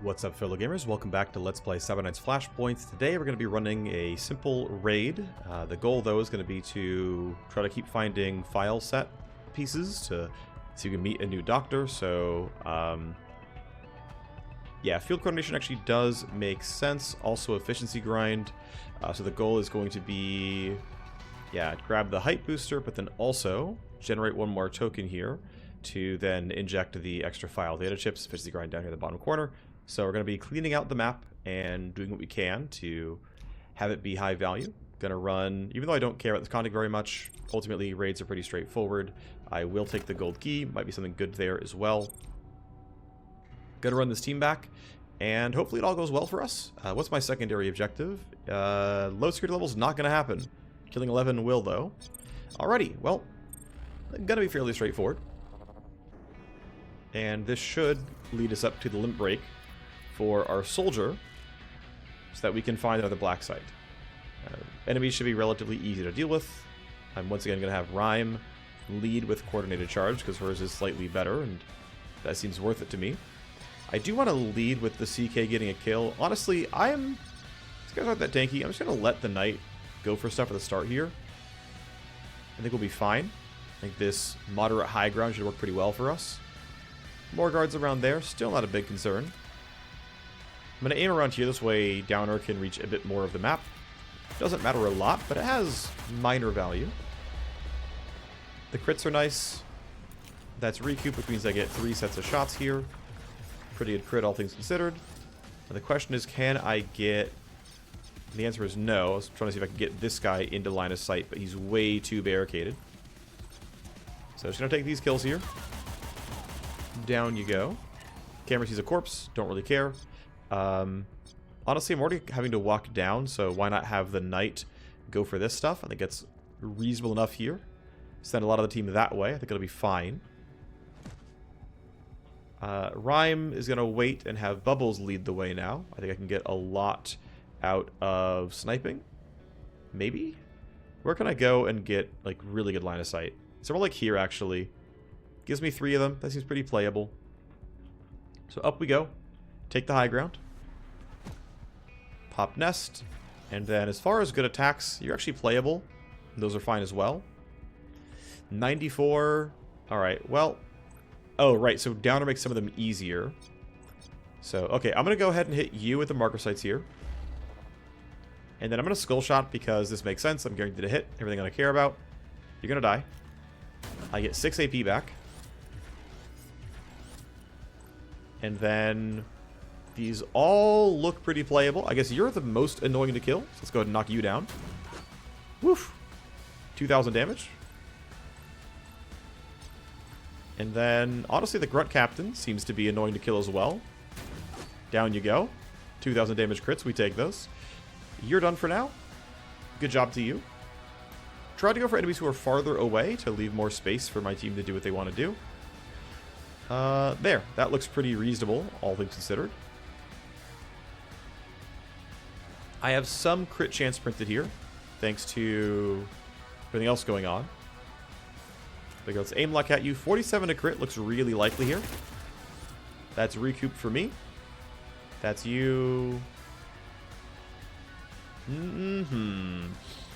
What's up, fellow gamers? Welcome back to Let's Play Seven Nights Flashpoint. Today we're going to be running a simple raid. The goal, though, is going to be to try to keep finding file set pieces to so you can meet a new doctor. So, yeah, field coordination actually does make sense. Also, efficiency grind. So the goal is going to be, yeah, grab the height booster, but then also generate one more token here to then inject the extra file data chips, efficiency grind down here in the bottom corner. So we're going to be cleaning out the map and doing what we can to have it be high value. Going to run, even though I don't care about this content very much, ultimately raids are pretty straightforward. I will take the gold key, might be something good there as well. Going to run this team back, and hopefully it all goes well for us. What's my secondary objective? Low security level is not going to happen. Killing 11 will, though. Alrighty, well, going to be fairly straightforward. And this should lead us up to the limit break for our soldier, so that we can find another black site. Enemies should be relatively easy to deal with. I'm once again going to have Rhyme lead with coordinated charge, because hers is slightly better, and that seems worth it to me. I do want to lead with the CK getting a kill. Honestly, these guys aren't that tanky. I'm just going to let the Knight go for stuff at the start here. I think we'll be fine. I think this moderate high ground should work pretty well for us. More guards around there, still not a big concern. I'm going to aim around here, this way Downer can reach a bit more of the map. Doesn't matter a lot, but it has minor value. The crits are nice. That's recoup, which means I get 3 sets of shots here. Pretty good crit, all things considered. And the question is, can I get... The answer is no. I was trying to see if I can get this guy into line of sight, but he's way too barricaded. So I'm just going to take these kills here. Down you go. Camera sees a corpse. Don't really care. Honestly, I'm already having to walk down, so why not have the Knight go for this stuff? I think it's reasonable enough here. Send a lot of the team that way. I think it'll be fine. Rhyme is going to wait and have Bubbles lead the way now. I think I can get a lot out of sniping. Maybe? Where can I go and get, like, really good line of sight? Somewhere like here, actually. Gives me 3 of them. That seems pretty playable. So up we go. Take the high ground. Pop nest. And then as far as good attacks, you're actually playable. Those are fine as well. 94. Alright, well. Oh, right. So Downer makes some of them easier. So, okay. I'm going to go ahead and hit you with the marker sights here. And then I'm going to skull shot because this makes sense. I'm guaranteed to hit everything I care about. You're going to die. I get 6 AP back. And then these all look pretty playable. I guess you're the most annoying to kill. So let's go ahead and knock you down. Woof. 2,000 damage. And then, honestly, the Grunt Captain seems to be annoying to kill as well. Down you go. 2,000 damage crits. We take those. You're done for now. Good job to you. Try to go for enemies who are farther away to leave more space for my team to do what they want to do. There. That looks pretty reasonable, all things considered. I have some crit chance printed here, thanks to everything else going on. There goes aim lock at you. 47 to crit looks really likely here. That's recoup for me. That's you.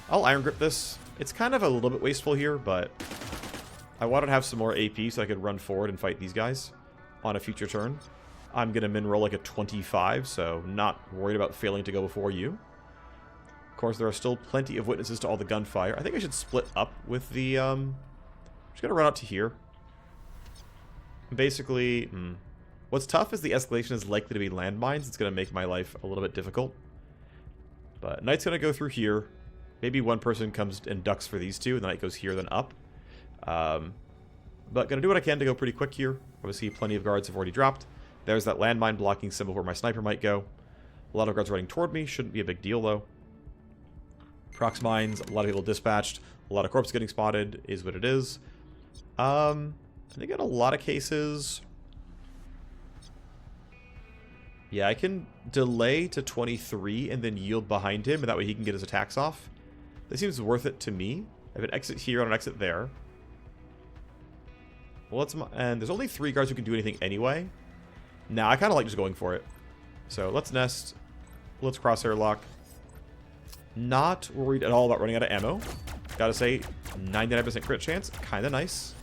I'll iron grip this. It's kind of a little bit wasteful here, but I wanted to have some more AP so I could run forward and fight these guys on a future turn. I'm going to min roll like a 25, so not worried about failing to go before you. Of course, there are still plenty of witnesses to all the gunfire. I think I should split up with the... I'm just going to run out to here. Basically, what's tough is the escalation is likely to be landmines. It's going to make my life a little bit difficult. But Knight's going to go through here. Maybe one person comes and ducks for these two, and the Knight goes here, then up. But going to do what I can to go pretty quick here. Obviously, plenty of guards have already dropped. There's that landmine blocking symbol where my sniper might go. A lot of guards running toward me. Shouldn't be a big deal, though. Prox mines, a lot of people dispatched. A lot of corpse getting spotted is what it is. I think in a lot of cases... Yeah, I can delay to 23 and then yield behind him, and that way he can get his attacks off. That seems worth it to me. I have an exit here and an exit there. Well, and there's only 3 guards who can do anything anyway. Nah, I kind of like just going for it. So let's nest. Let's crosshair lock. Not worried at all about running out of ammo. Gotta say, 99% crit chance. Kind of nice.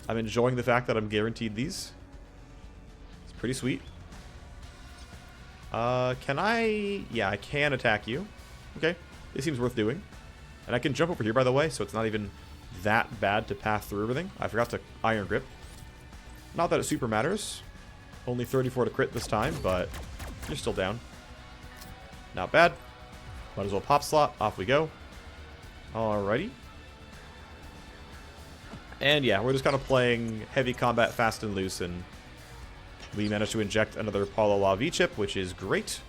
I'm enjoying the fact that I'm guaranteed these. It's pretty sweet. Can I... Yeah, I can attack you. Okay. It seems worth doing. And I can jump over here, by the way, so it's not even that bad to pass through everything. I forgot to Iron Grip. Not that it super matters. Only 34 to crit this time, but you're still down. Not bad. Might as well pop slot. Off we go. Alrighty. And yeah, we're just kind of playing heavy combat fast and loose, and we managed to inject another Paulo La V chip, which is great.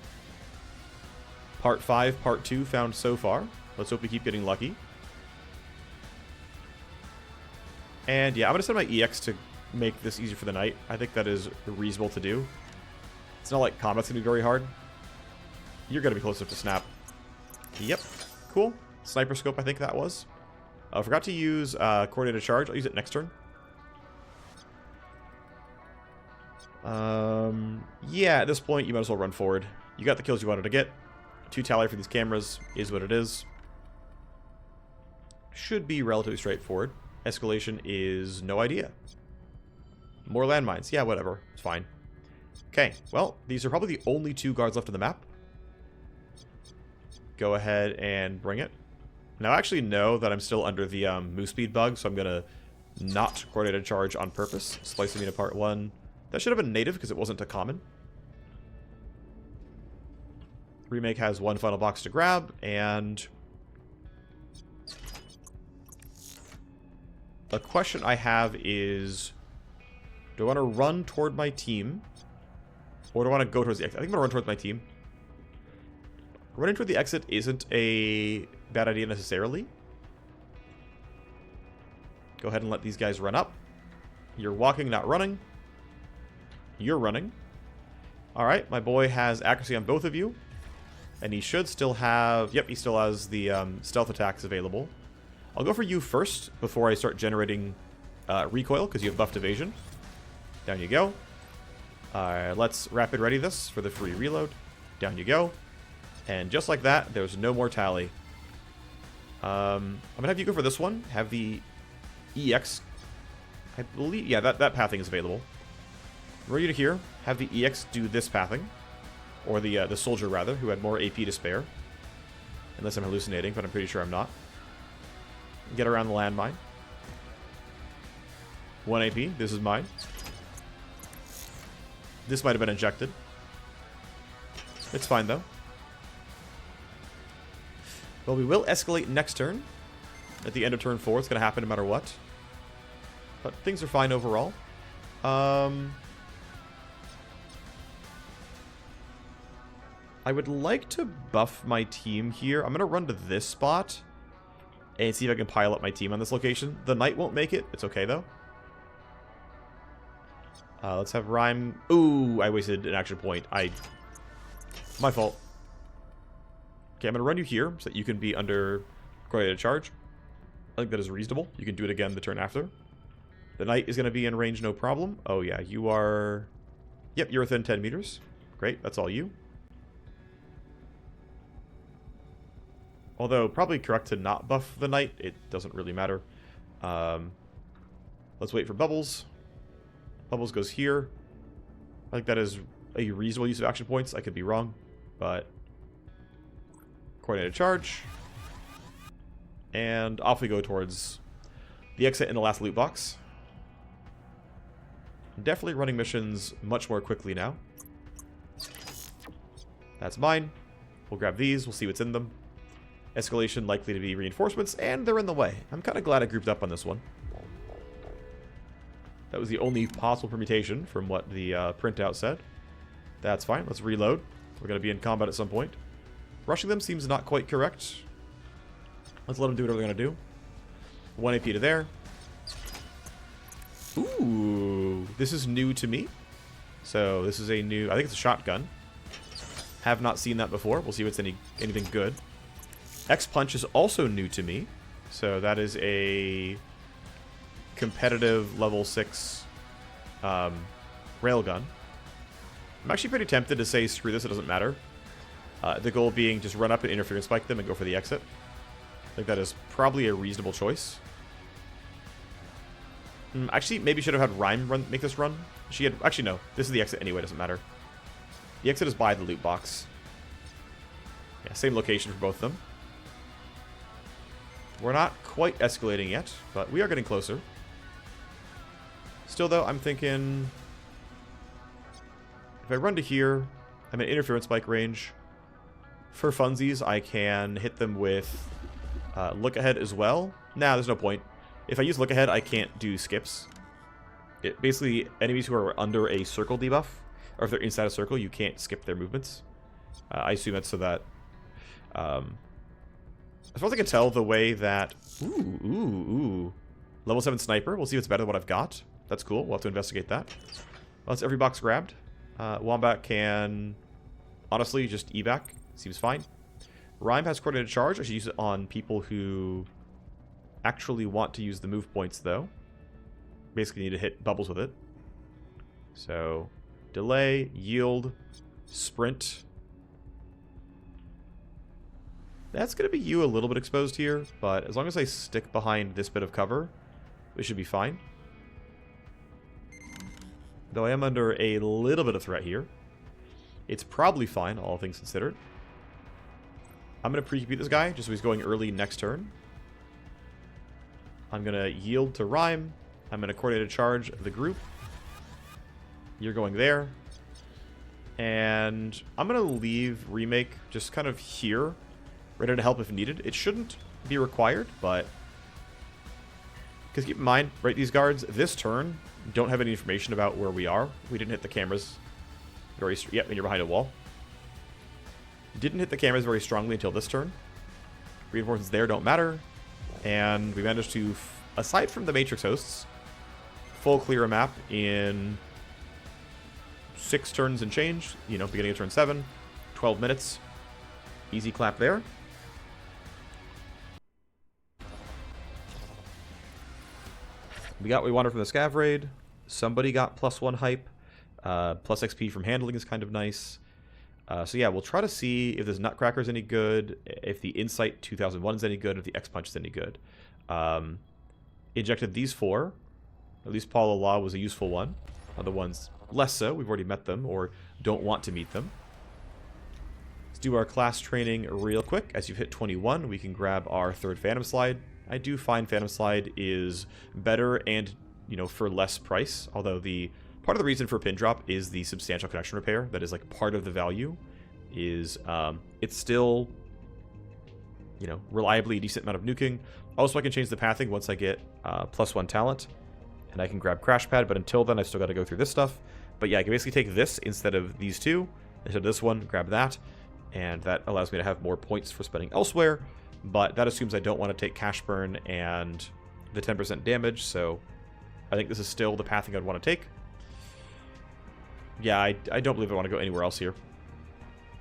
Part 5, Part 2 found so far. Let's hope we keep getting lucky. And yeah, I'm going to send my EX to make this easier for the night. I think that is reasonable to do. It's not like combat's going to be very hard. You're going to be close enough to snap. Yep. Cool. Sniper scope, I think that was. I forgot to use coordinated charge. I'll use it next turn. Yeah, at this point, you might as well run forward. You got the kills you wanted to get. 2 tally for these cameras is what it is. Should be relatively straightforward. Escalation is no idea. More landmines. Yeah, whatever. It's fine. Okay, well, these are probably the only 2 guards left on the map. Go ahead and bring it. Now, I actually know that I'm still under the move speed bug, so I'm going to not coordinated charge on purpose. Splice Amina Part 1. That should have been native because it wasn't a common. Remake has 1 final box to grab, and a question I have is, do I want to run toward my team, or do I want to go towards the exit? I think I'm going to run towards my team. Running toward the exit isn't a bad idea necessarily. Go ahead and let these guys run up. You're walking, not running. You're running. Alright, my boy has accuracy on both of you. And he should still have... Yep, he still has the stealth attacks available. I'll go for you first before I start generating recoil, because you have buffed evasion. Down you go. Alright, let's rapid ready this for the free reload. Down you go. And just like that, there's no more tally. I'm going to have you go for this one. Have the EX... I believe... Yeah, that pathing is available. Ready to here. Have the EX do this pathing. Or the soldier, rather, who had more AP to spare. Unless I'm hallucinating, but I'm pretty sure I'm not. Get around the landmine. 1 AP. This is mine. This might have been injected. It's fine, though. Well, we will escalate next turn. At the end of turn 4, it's going to happen no matter what. But things are fine overall. I would like to buff my team here. I'm going to run to this spot and see if I can pile up my team on this location. The knight won't make it. It's okay, though. Let's have Rhyme... Ooh, I wasted an action point. My fault. Okay, I'm going to run you here so that you can be under coordinated charge. I think that is reasonable. You can do it again the turn after. The knight is going to be in range, no problem. Oh, yeah, you are... Yep, you're within 10 meters. Great, that's all you. Although, probably correct to not buff the knight. It doesn't really matter. Let's wait for Bubbles. Bubbles goes here. I think that is a reasonable use of action points. I could be wrong, but... Coordinated charge. And off we go towards the exit in the last loot box. Definitely running missions much more quickly now. That's mine. We'll grab these. We'll see what's in them. Escalation likely to be reinforcements, and they're in the way. I'm kind of glad I grouped up on this one. That was the only possible permutation from what the printout said. That's fine. Let's reload. We're going to be in combat at some point. Rushing them seems not quite correct. Let's let them do whatever they're going to do. 1 AP to there. Ooh, this is new to me. So this is a new... I think it's a shotgun. Have not seen that before. We'll see if it's anything good. X-Punch is also new to me. So that is a competitive level 6 railgun. I'm actually pretty tempted to say screw this, it doesn't matter. The goal being just run up and interference spike them and go for the exit. I think that is probably a reasonable choice. Actually, maybe should have had Rhyme make this run. She had... Actually, no. This is the exit anyway, doesn't matter. The exit is by the loot box. Yeah, same location for both of them. We're not quite escalating yet, but we are getting closer. Still, though, I'm thinking... If I run to here, I'm in interference spike range. For funsies, I can hit them with look ahead as well. Nah, there's no point. If I use look ahead, I can't do skips. Basically, enemies who are under a circle debuff, or if they're inside a circle, you can't skip their movements. I assume that's so that... as far as I can tell, the way that... Ooh. Level 7 sniper. We'll see if it's better than what I've got. That's cool. We'll have to investigate that. Well, that's every box grabbed. Wombat can... Honestly, just evac. Seems fine. Rhyme has coordinated charge. I should use it on people who actually want to use the move points, though. Basically need to hit bubbles with it. So, delay, yield, sprint. That's going to be you a little bit exposed here, but as long as I stick behind this bit of cover, we should be fine. Though I am under a little bit of threat here. It's probably fine, all things considered. I'm going to pre-compute this guy, just so he's going early next turn. I'm going to yield to Rhyme. I'm going to coordinated charge the group. You're going there. And I'm going to leave Remake just kind of here, ready to help if needed. It shouldn't be required, but... Because keep in mind, right, these guards, this turn, don't have any information about where we are. We didn't hit the cameras very... Yep, and you're behind a wall. Didn't hit the cameras very strongly until this turn. Reinforcements there don't matter. And we managed to, aside from the Matrix hosts, full clear a map in 6 turns and change. You know, beginning of turn 7. 12 minutes. Easy clap there. We got what we wanted from the Scav raid. Somebody got +1 hype. Plus XP from handling is kind of nice. So yeah, we'll try to see if this Nutcracker is any good, if the Insight 2001 is any good, if the X-Punch is any good. Injected these 4. At least Paul Allah was a useful one. Other ones less so. We've already met them or don't want to meet them. Let's do our class training real quick. As you've hit 21, we can grab our 3rd Phantom Slide. I do find Phantom Slide is better and, you know, for less price. Although the part of the reason for pin drop is the substantial connection repair. That is like part of the value. Is it's still, you know, reliably a decent amount of nuking. Also, I can change the pathing once I get +1 talent, and I can grab Crash Pad. But until then, I still got to go through this stuff. But yeah, I can basically take this instead of these 2, instead of this one, grab that, and that allows me to have more points for spending elsewhere. But that assumes I don't want to take Cash Burn and the 10% damage. So I think this is still the pathing I'd want to take. Yeah, I don't believe I want to go anywhere else here.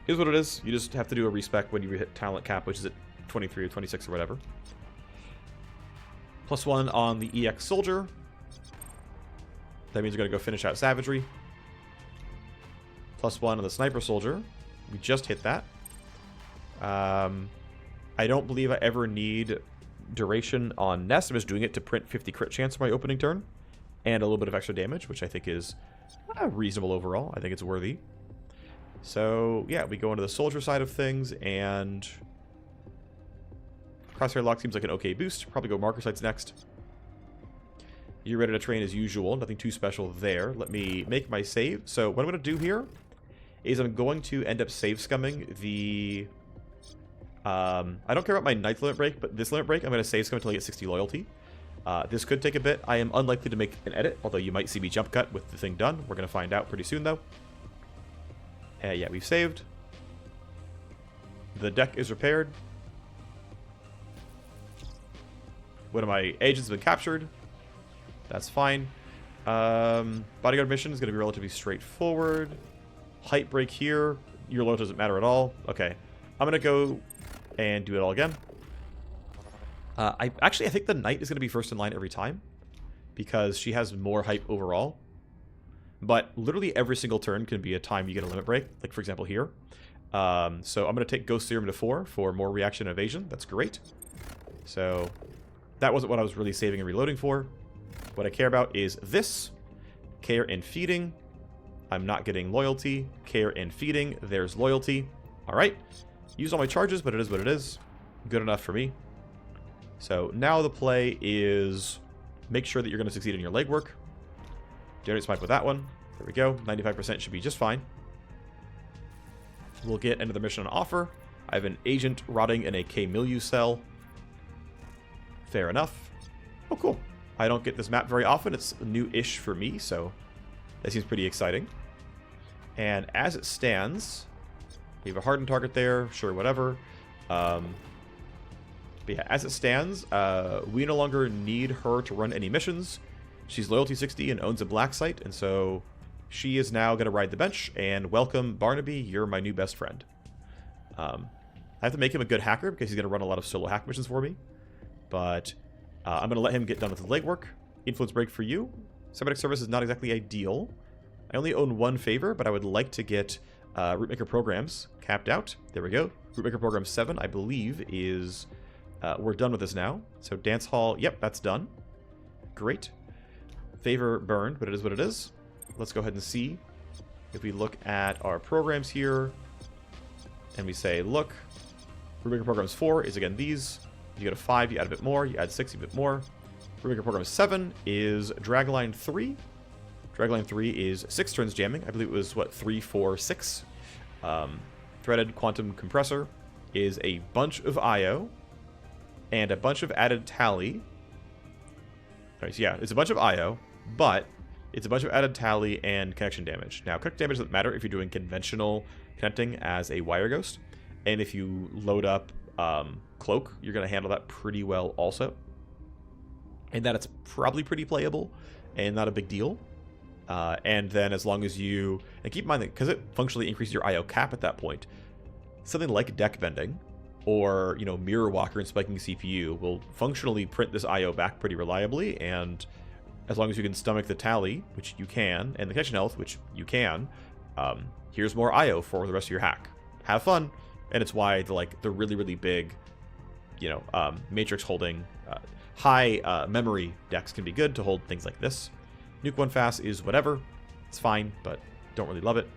Here's what it is. You just have to do a respec when you hit talent cap, which is at 23 or 26 or whatever. +1 on the EX Soldier. That means you're going to go finish out Savagery. +1 on the Sniper Soldier. We just hit that. I don't believe I ever need duration on Nest. I'm just doing it to print 50 crit chance for my opening turn. And a little bit of extra damage, which I think is reasonable overall. I think it's worthy. So, yeah, we go into the soldier side of things, and Crosshair Lock seems like an okay boost. Probably go marker sites next. You're ready to train as usual. Nothing too special there. Let me make my save. So what I'm going to do here is I'm going to end up save scumming the... I don't care about my ninth limit break, but this limit break, I'm going to save scum until I get 60 loyalty. This could take a bit. I am unlikely to make an edit, although you might see me jump cut with the thing done. We're going to find out pretty soon, though. Yeah, we've saved. The deck is repaired. One of my agents has been captured. That's fine. Bodyguard mission is going to be relatively straightforward. Height break here. Your load doesn't matter at all. Okay. I'm going to go and do it all again. I think the knight is going to be first in line every time, because she has more hype overall. But literally every single turn can be a time you get a limit break, like for example here. So I'm going to take Ghost Serum to 4 for more reaction and evasion. That's great. So that wasn't what I was really saving and reloading for. What I care about is this. Care and feeding. I'm not getting loyalty. Care and feeding. There's loyalty. Alright. Used all my charges, but it is what it is. Good enough for me. So now the play is make sure that you're going to succeed in your legwork. Generate Smite with that one. There we go. 95% should be just fine. We'll get another mission on offer. I have an agent rotting in a Milieu cell. Fair enough. Oh, cool. I don't get this map very often. It's new-ish for me, so that seems pretty exciting. And as it stands, we have a hardened target there. Sure, whatever. But yeah, as it stands, we no longer need her to run any missions. She's loyalty 60 and owns a black site, and so she is now going to ride the bench. And welcome, Barnaby. You're my new best friend. I have to make him a good hacker because he's going to run a lot of solo hack missions for me. But I'm going to let him get done with his legwork. Influence break for you. Cybernetic service is not exactly ideal. I only own one favor, but I would like to get Rootmaker Programs capped out. There we go. Rootmaker Programs 7, I believe, is... we're done with this now. So Dance Hall, yep, that's done. Great. Favor burned, but it is what it is. Let's go ahead and see. If we look at our programs here, and we say, look, Rootmaker Programs 4 is, again, these. You go to 5, you add a bit more. You add 6, a bit more. Rootmaker Programs 7 is Dragline 3. Dragline 3 is 6 turns jamming. I believe it was, what, 3, 4, 6. Threaded Quantum Compressor is a bunch of IO and a bunch of added tally. Alright, so yeah, it's a bunch of IO, but it's a bunch of added tally and connection damage. Now, connection damage doesn't matter if you're doing conventional connecting as a Wireghost. And if you load up Cloak, you're going to handle that pretty well also. And that it's probably pretty playable and not a big deal. And then as long as you... And keep in mind that because it functionally increases your IO cap at that point, something like deck bending or, you know, Mirror Walker and spiking CPU will functionally print this IO back pretty reliably. And as long as you can stomach the tally, which you can, and the connection health, which you can, here's more IO for the rest of your hack. Have fun. And it's why the really, really big, you know, matrix holding high memory decks can be good to hold things like this. Nuke 1 fast is whatever. It's fine, but don't really love it.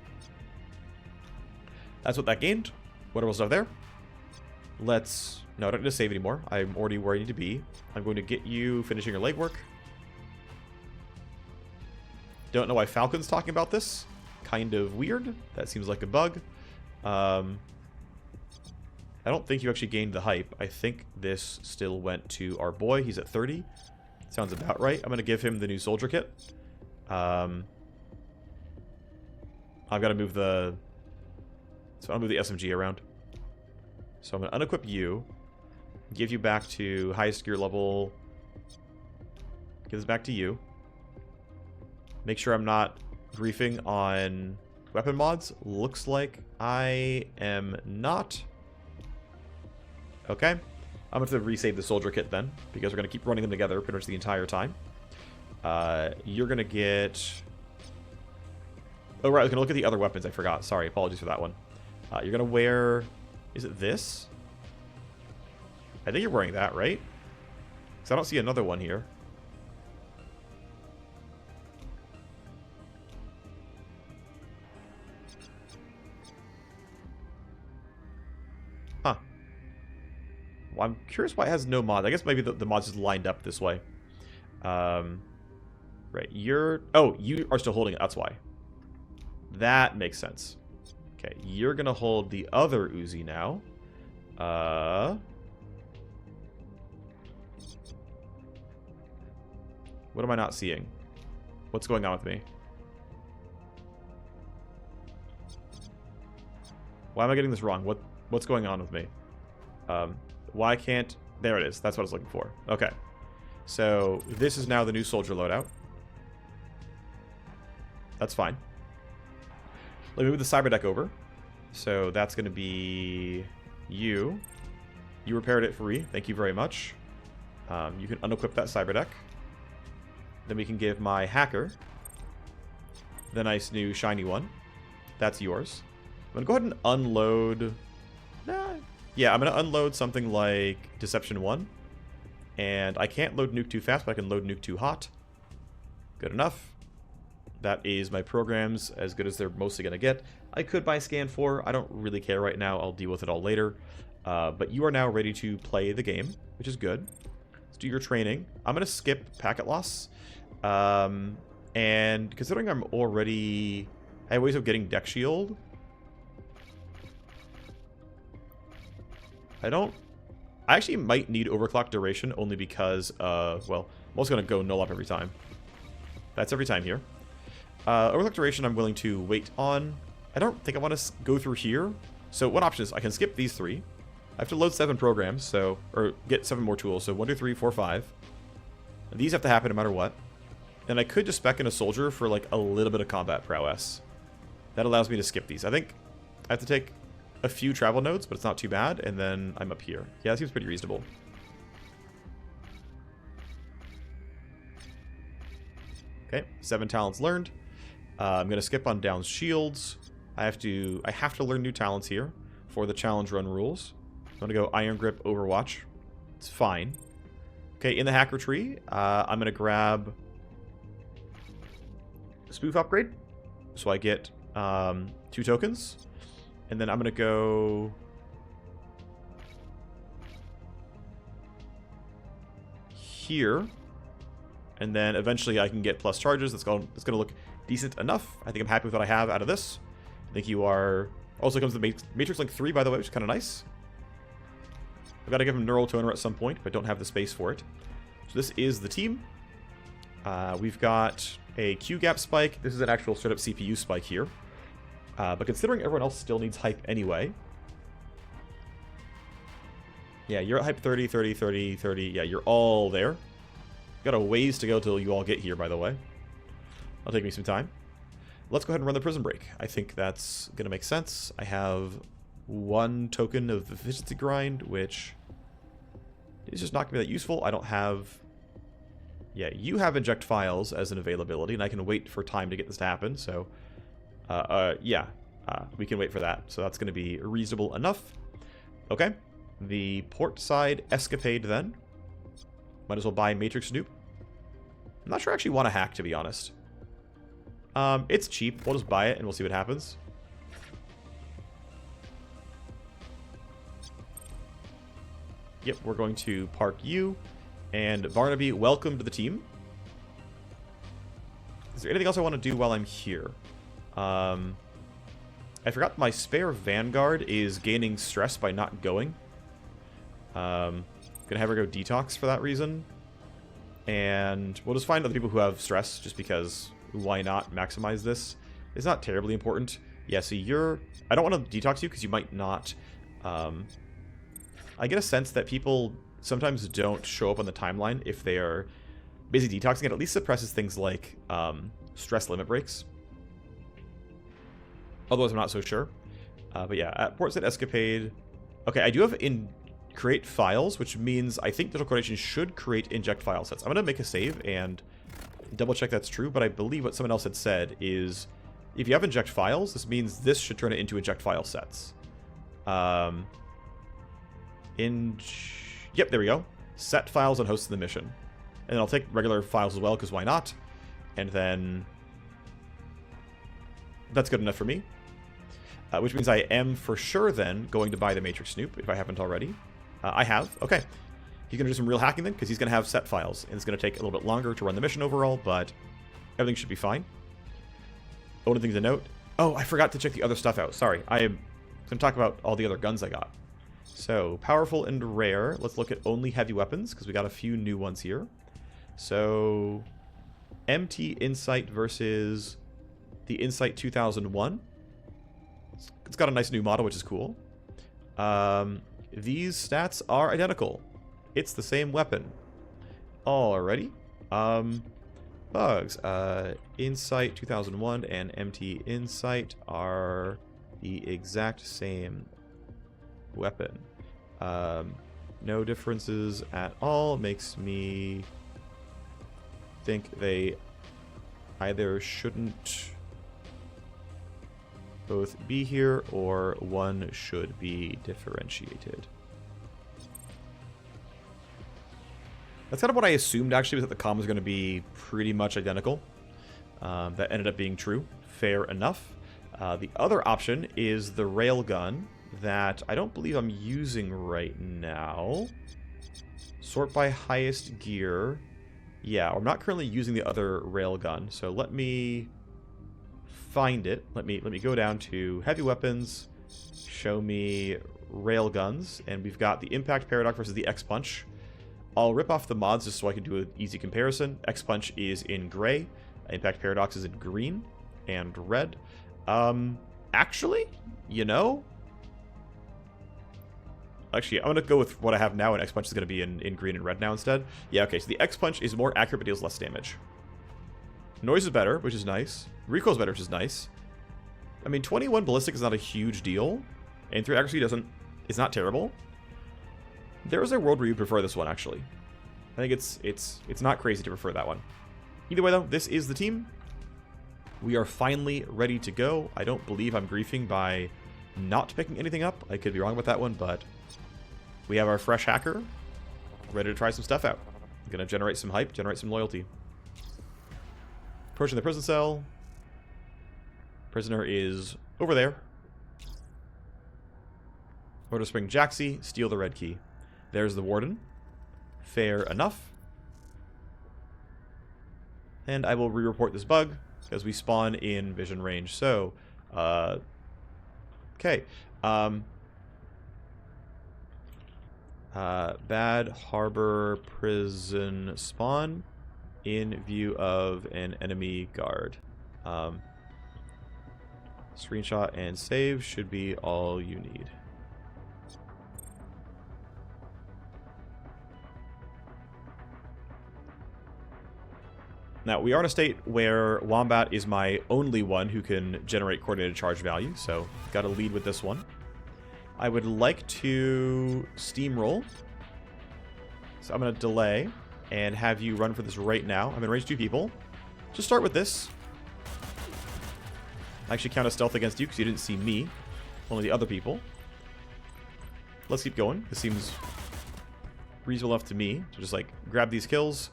That's what that gained. What else are there? Let's... No, I don't need to save anymore. I'm already where I need to be. I'm going to get you finishing your legwork. Don't know why Falcon's talking about this. Kind of weird. That seems like a bug. I don't think you actually gained the hype. I think this still went to our boy. He's at 30. Sounds about right. I'm going to give him the new soldier kit. I've got to move the... So I'll move the SMG around. So I'm going to unequip you. Give you back to highest gear level. Give this back to you. Make sure I'm not griefing on weapon mods. Looks like I am not. Okay. I'm going to resave the soldier kit then, because we're going to keep running them together pretty much the entire time. You're going to get... Oh, right, I was going to look at the other weapons. I forgot. Sorry, apologies for that one. You're going to wear... Is it this? I think you're wearing that, right? Because I don't see another one here. Huh. Well, I'm curious why it has no mods. I guess maybe the mods just lined up this way. Right, you're... Oh, you are still holding it. That's why. That makes sense. Okay, you're going to hold the other Uzi now. What am I not seeing? What's going on with me? Why am I getting this wrong? What's going on with me? Why can't... There it is. That's what I was looking for. Okay. So, this is now the new soldier loadout. That's fine. Let me move the cyber deck over. So that's going to be you. You repaired it free. Thank you very much. You can unequip that cyber deck. Then we can give my hacker the nice new shiny one. That's yours. I'm going to go ahead and unload... Yeah, I'm going to unload something like Deception 1. And I can't load Nuke too fast, but I can load Nuke too hot. Good enough. That is my programs, as good as they're mostly going to get. I could buy Scan 4. I don't really care right now. I'll deal with it all later. But you are now ready to play the game, which is good. Let's do your training. I'm going to skip packet loss. And considering I'm already... I have ways of getting deck shield. I actually might need overclock duration only because, well, I'm also going to go null up every time. That's every time here. Overclock duration I'm willing to wait on. I don't think I want to go through here. So one option is I can skip these 3. I have to load 7 programs, so, or get 7 more tools. So 1, 2, 3, 4, 5. And these have to happen no matter what. And I could just spec in a soldier for like a little bit of combat prowess. That allows me to skip these. I think I have to take a few travel nodes, but it's not too bad. And then I'm up here. Yeah, that seems pretty reasonable. Okay, 7 talents learned. I'm going to skip on down shields. I have to learn new talents here for the challenge run rules. I'm going to go Iron Grip Overwatch. It's fine. Okay, in the hacker tree, I'm going to grab Spoof Upgrade. So I get 2 tokens. And then I'm going to go here. And then eventually I can get plus charges. That's going to look decent enough. I think I'm happy with what I have out of this. I think you are... Also comes the Matrix Link 3, by the way, which is kind of nice. I've got to give him Neural Toner at some point, but don't have the space for it. So this is the team. We've got a Q-gap spike. This is an actual straight-up CPU spike here. But considering everyone else still needs hype anyway... Yeah, you're at hype 30, 30, 30, 30. Yeah, you're all there. Got a ways to go till you all get here, by the way. That'll take me some time. Let's go ahead and run the prison break. I think that's going to make sense. I have 1 token of efficiency grind, which is just not going to be that useful. I don't have... Yeah, you have inject files as an availability, and I can wait for time to get this to happen. So, yeah, we can wait for that. So that's going to be reasonable enough. Okay, the port side escapade then. Might as well buy Matrix Snoop. I'm not sure I actually want to hack, to be honest. It's cheap. We'll just buy it and we'll see what happens. Yep, we're going to park you. And Barnaby, welcome to the team. Is there anything else I want to do while I'm here? I forgot my spare Vanguard is gaining stress by not going. Gonna have her go detox for that reason. And we'll just find other people who have stress, just because why not maximize this? It's not terribly important. Yeah, so you're... I don't want to detox you because you might not... I get a sense that people sometimes don't show up on the timeline if they are busy detoxing. It at least suppresses things like stress limit breaks. Otherwise, I'm not so sure. But yeah, at Portset Escapade... Okay, I do have create files, which means I think Digital Coordination should create inject file sets. I'm going to make a save and double check that's true, but I believe what someone else had said is if you have inject files, this means this should turn it into inject file sets. Yep, there we go. Set files and hosts the mission. And then I'll take regular files as well, because why not? And then that's good enough for me. Which means I am for sure then going to buy the Matrix Snoop, if I haven't already. I have. Okay. He's going to do some real hacking then, because he's going to have set files. And it's going to take a little bit longer to run the mission overall, but everything should be fine. Only thing to note. Oh, I forgot to check the other stuff out. Sorry. I am going to talk about all the other guns I got. So, powerful and rare. Let's look at only heavy weapons, because we got a few new ones here. So, MT Insight versus the Insight 2001. It's got a nice new model, which is cool. These stats are identical. It's the same weapon. Alrighty. Bugs. Insight 2001 and MT Insight are the exact same weapon. No differences at all. Makes me think they either shouldn't both be here, or one should be differentiated. That's kind of what I assumed, actually, was that the comm was going to be pretty much identical. That ended up being true. Fair enough. The other option is the railgun that I don't believe I'm using right now. Sort by highest gear. Yeah, I'm not currently using the other railgun, so let me find it. Let me go down to heavy weapons, show me railguns, and we've got the impact paradox versus the X-Punch. I'll rip off the mods just so I can do an easy comparison. X-Punch is in gray, impact paradox is in green and red. Actually, you know, actually, I'm going to go with what I have now, and X-Punch is going to be in green and red now instead. Yeah, okay, so the X-Punch is more accurate but deals less damage. Noise is better, which is nice. Recoil is better, which is nice. I mean, 21 ballistic is not a huge deal, and 3 accuracy is not terrible. There is a world where you prefer this one, actually. I think it's not crazy to prefer that one. Either way, though, this is the team. We are finally ready to go. I don't believe I'm griefing by not picking anything up. I could be wrong about that one, but we have our fresh hacker ready to try some stuff out. Gonna generate some hype, generate some loyalty. Approaching the prison cell. Prisoner is over there. Order Spring Jaxi, steal the red key. There's the warden. Fair enough. And I will re-report this bug because we spawn in vision range. So, okay. Bad Harbor Prison spawn in view of an enemy guard. Screenshot and save should be all you need. Now, we are in a state where Wombat is my only one who can generate coordinated charge value, so got to lead with this one. I would like to steamroll, so I'm going to delay and have you run for this right now. I'm in range 2 people. Just start with this. I actually count a stealth against you because you didn't see me, only the other people. Let's keep going. This seems reasonable enough to me to just like grab these kills.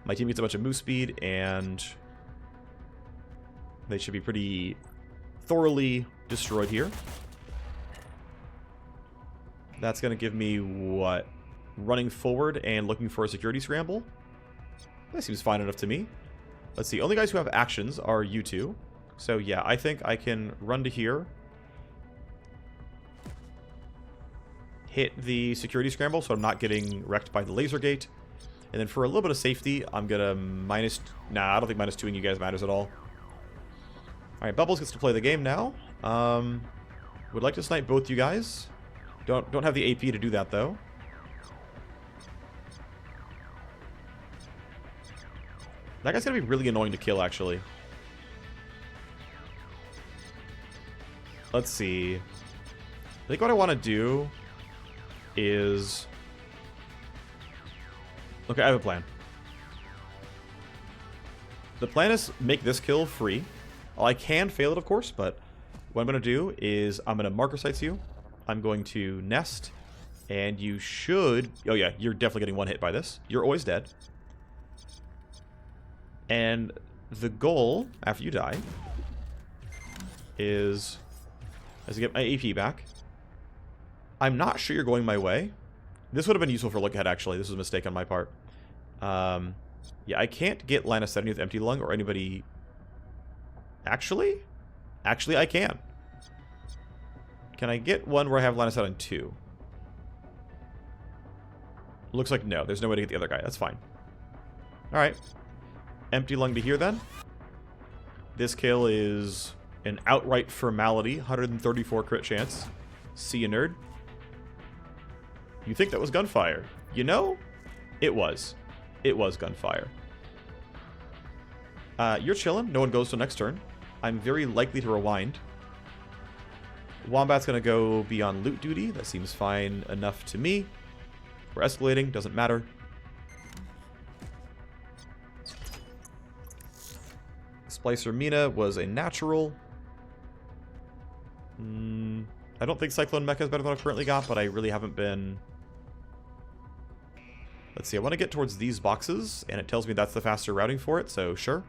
My team gets a bunch of move speed, and they should be pretty thoroughly destroyed here. That's going to give me, what? Running forward and looking for a security scramble? That seems fine enough to me. Let's see. Only guys who have actions are you two. So, yeah, I think I can run to here. Hit the security scramble so I'm not getting wrecked by the laser gate. And then for a little bit of safety, I'm going to minus... Nah, I don't think -2ing you guys matters at all. Alright, Bubbles gets to play the game now. Would like to snipe both you guys. Don't have the AP to do that, though. That guy's going to be really annoying to kill, actually. Let's see. I think what I want to do is... Okay, I have a plan. The plan is make this kill free. Well, I can fail it, of course, but what I'm going to do is I'm going to marker sights you. I'm going to nest, and you should... Oh, yeah, you're definitely getting one hit by this. You're always dead. And the goal, after you die, is... as I get my AP back. I'm not sure you're going my way. This would have been useful for look ahead, actually. This was a mistake on my part. Yeah, I can't get line of sight with empty lung or anybody... Actually, I can. Can I get one where I have line of sight on 2? Looks like no. There's no way to get the other guy. That's fine. Alright. Empty lung to here, then. This kill is an outright formality. 134 crit chance. See ya, nerd. You think that was gunfire? You know, it was. It was gunfire. You're chilling. No one goes till next turn. I'm very likely to rewind. Wombat's going to go be on loot duty. That seems fine enough to me. We're escalating. Doesn't matter. Splicer Mina was a natural. I don't think Cyclone Mecha is better than I've currently got, but I really haven't been... Let's see, I want to get towards these boxes, and it tells me that's the faster routing for it, so sure.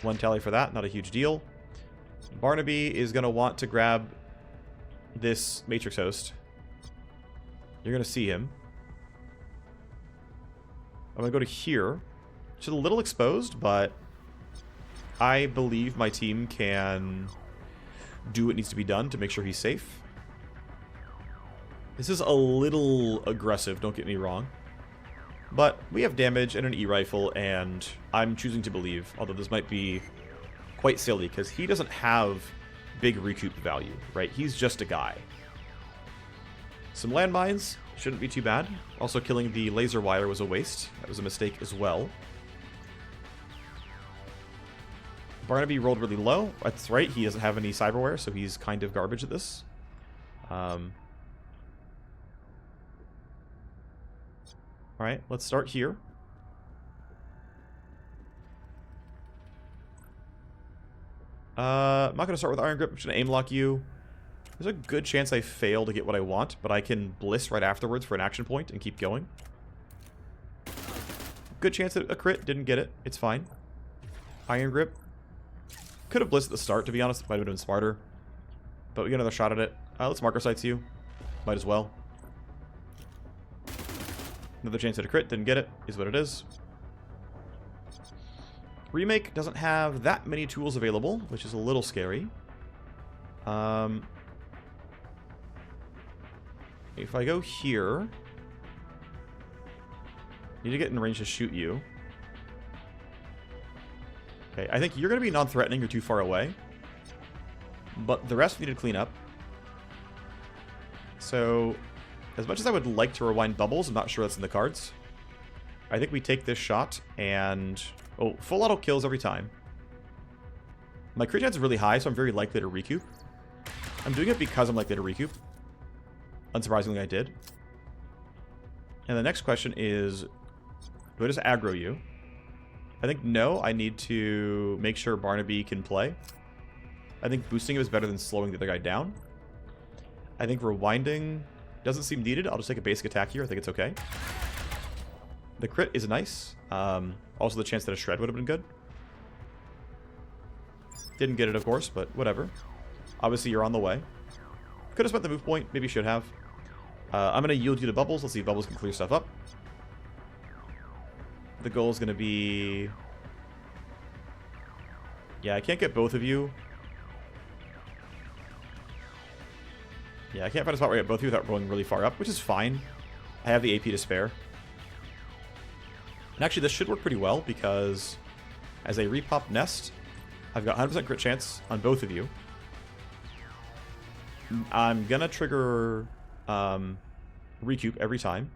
1 tally for that, not a huge deal. Barnaby is going to want to grab this Matrix host. You're going to see him. I'm going to go to here, which is a little exposed, but I believe my team can do what needs to be done to make sure he's safe. This is a little aggressive, don't get me wrong. But we have damage and an E-rifle, and I'm choosing to believe, although this might be quite silly, because he doesn't have big recoup value, right? He's just a guy. Some landmines shouldn't be too bad. Also, killing the laser wire was a waste. That was a mistake as well. Barnaby rolled really low. That's right, he doesn't have any cyberware, so he's kind of garbage at this. Alright, let's start here. I'm not going to start with Iron Grip. I'm just going to aim lock you. There's a good chance I fail to get what I want, but I can bliss right afterwards for an action point and keep going. Good chance at a crit. Didn't get it. It's fine. Iron Grip. Could have blissed at the start, to be honest. It might have been smarter. But we get another shot at it. Let's marker sights you. Might as well. Another chance at a crit. Didn't get it. Is what it is. Remake doesn't have that many tools available, which is a little scary. If I go here... Need to get in range to shoot you. Okay, I think you're going to be non-threatening. You're too far away. But the rest we need to clean up. So, as much as I would like to rewind bubbles, I'm not sure that's in the cards. I think we take this shot and... Oh, full auto kills every time. My crit chance is really high, so I'm very likely to recoup. I'm doing it because I'm likely to recoup. Unsurprisingly, I did. And the next question is, do I just aggro you? I think no, I need to make sure Barnaby can play. I think boosting him is better than slowing the other guy down. I think rewinding doesn't seem needed. I'll just take a basic attack here. I think it's okay. The crit is nice. Also, the chance that a shred would have been good. Didn't get it, of course, but whatever. Obviously, you're on the way. Could have spent the move point. Maybe should have. I'm going to yield you to Bubbles. Let's see if Bubbles can clear stuff up. The goal is going to be... Yeah, I can't get both of you. Yeah, I can't find a spot where I get both of you without going really far up, which is fine. I have the AP to spare. And actually, this should work pretty well, because as a repop nest, I've got 100% crit chance on both of you. I'm going to trigger recoup every time.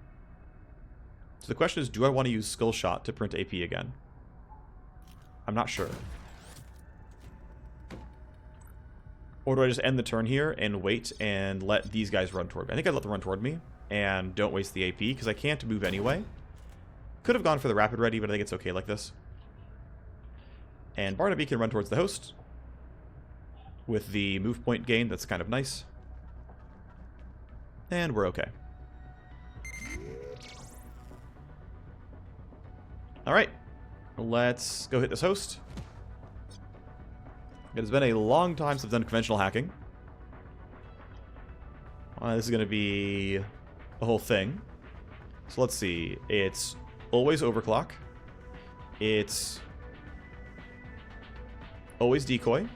So the question is, do I want to use Skull Shot to print AP again? I'm not sure. Or do I just end the turn here and wait and let these guys run toward me? I think I'd let them run toward me and don't waste the AP, because I can't move anyway. Could have gone for the rapid ready, but I think it's okay like this. And Barnaby can run towards the host with the move point gain. That's kind of nice. And we're okay. Alright. Let's go hit this host. It has been a long time since I've done conventional hacking. This is going to be a whole thing. So let's see. It's always overclock. It's always decoy.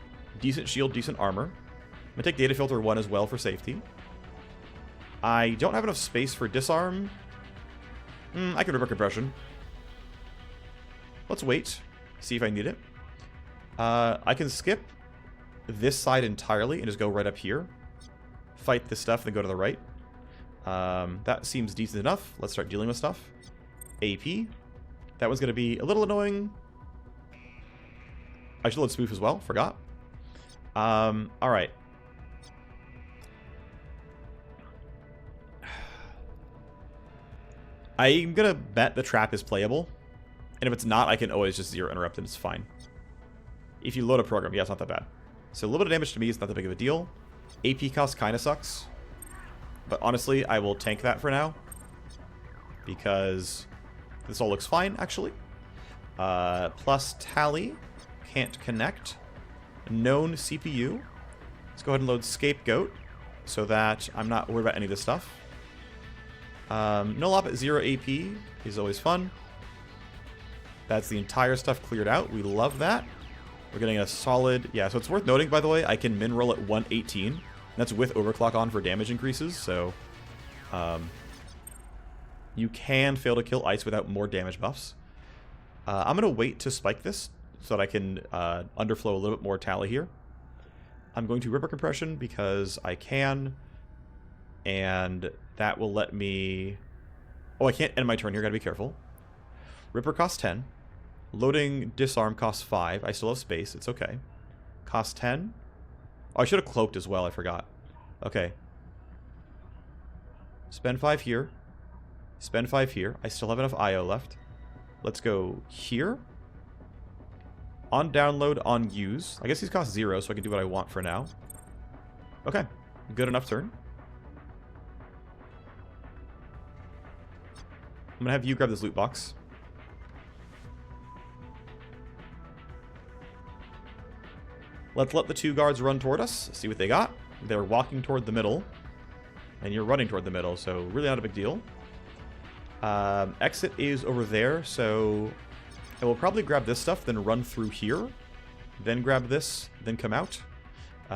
Decent shield, decent armor. I'm going to take data filter 1 as well for safety. I don't have enough space for disarm. I can repair compression. Let's wait. See if I need it. I can skip this side entirely and just go right up here. Fight this stuff, then go to the right. That seems decent enough. Let's start dealing with stuff. AP. That one's going to be a little annoying. I should load Spoof as well. Forgot. Alright. I'm going to bet the trap is playable. And if it's not, I can always just zero interrupt and it's fine. If you load a program, yeah, it's not that bad. So a little bit of damage to me is not that big of a deal. AP cost kind of sucks. But honestly, I will tank that for now. Because this all looks fine, actually. Plus tally. Can't connect. Known CPU. Let's go ahead and load Scapegoat. So that I'm not worried about any of this stuff. No lop at 0 AP is always fun. That's the entire stuff cleared out. We love that. We're getting a solid... Yeah, so it's worth noting, by the way, I can min roll at 118. And that's with overclock on for damage increases, so... you can fail to kill ice without more damage buffs. I'm going to wait to spike this so that I can underflow a little bit more tally here. I'm going to Ripper Compression because I can, and that will let me... Oh, I can't end my turn here, gotta be careful. Ripper costs 10. Loading Disarm costs 5. I still have space, it's okay. Costs 10. Oh, I should have cloaked as well, I forgot. Okay. Spend 5 here. Spend 5 here. I still have enough IO left. Let's go here. On download, on use. I guess these cost 0, so I can do what I want for now. Okay. Good enough turn. I'm going to have you grab this loot box. Let's let the 2 guards run toward us. See what they got. They're walking toward the middle. And you're running toward the middle, so really not a big deal. Exit is over there, so... I will probably grab this stuff, then run through here. Then grab this, then come out.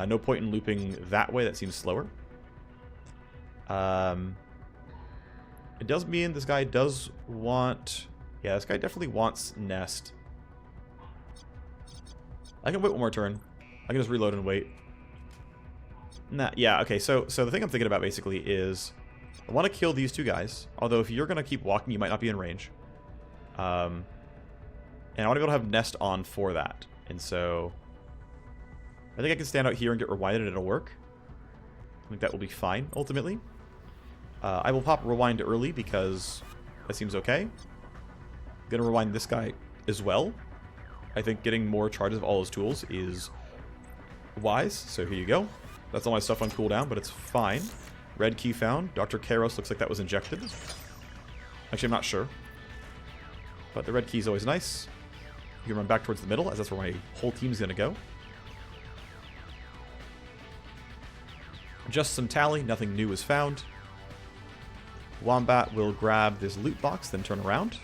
No point in looping that way, that seems slower. It does mean this guy does want... Yeah, this guy definitely wants Nest. I can wait one more turn. I can just reload and wait. Nah, yeah, okay, so the thing I'm thinking about basically is... I want to kill these 2 guys. Although if you're going to keep walking, you might not be in range. And I want to be able to have Nest on for that. And so... I think I can stand out here and get Rewinded and it'll work. I think that will be fine, ultimately. I will pop Rewind early because that seems okay. Gonna Rewind this guy as well. I think getting more charges of all his tools is wise. So here you go. That's all my stuff on cooldown, but it's fine. Red key found. Dr. Karos looks like that was injected. Actually, I'm not sure. But the red key is always nice. You can run back towards the middle, as that's where my whole team's going to go. Just some tally. Nothing new is found. Wombat will grab this loot box, then turn around.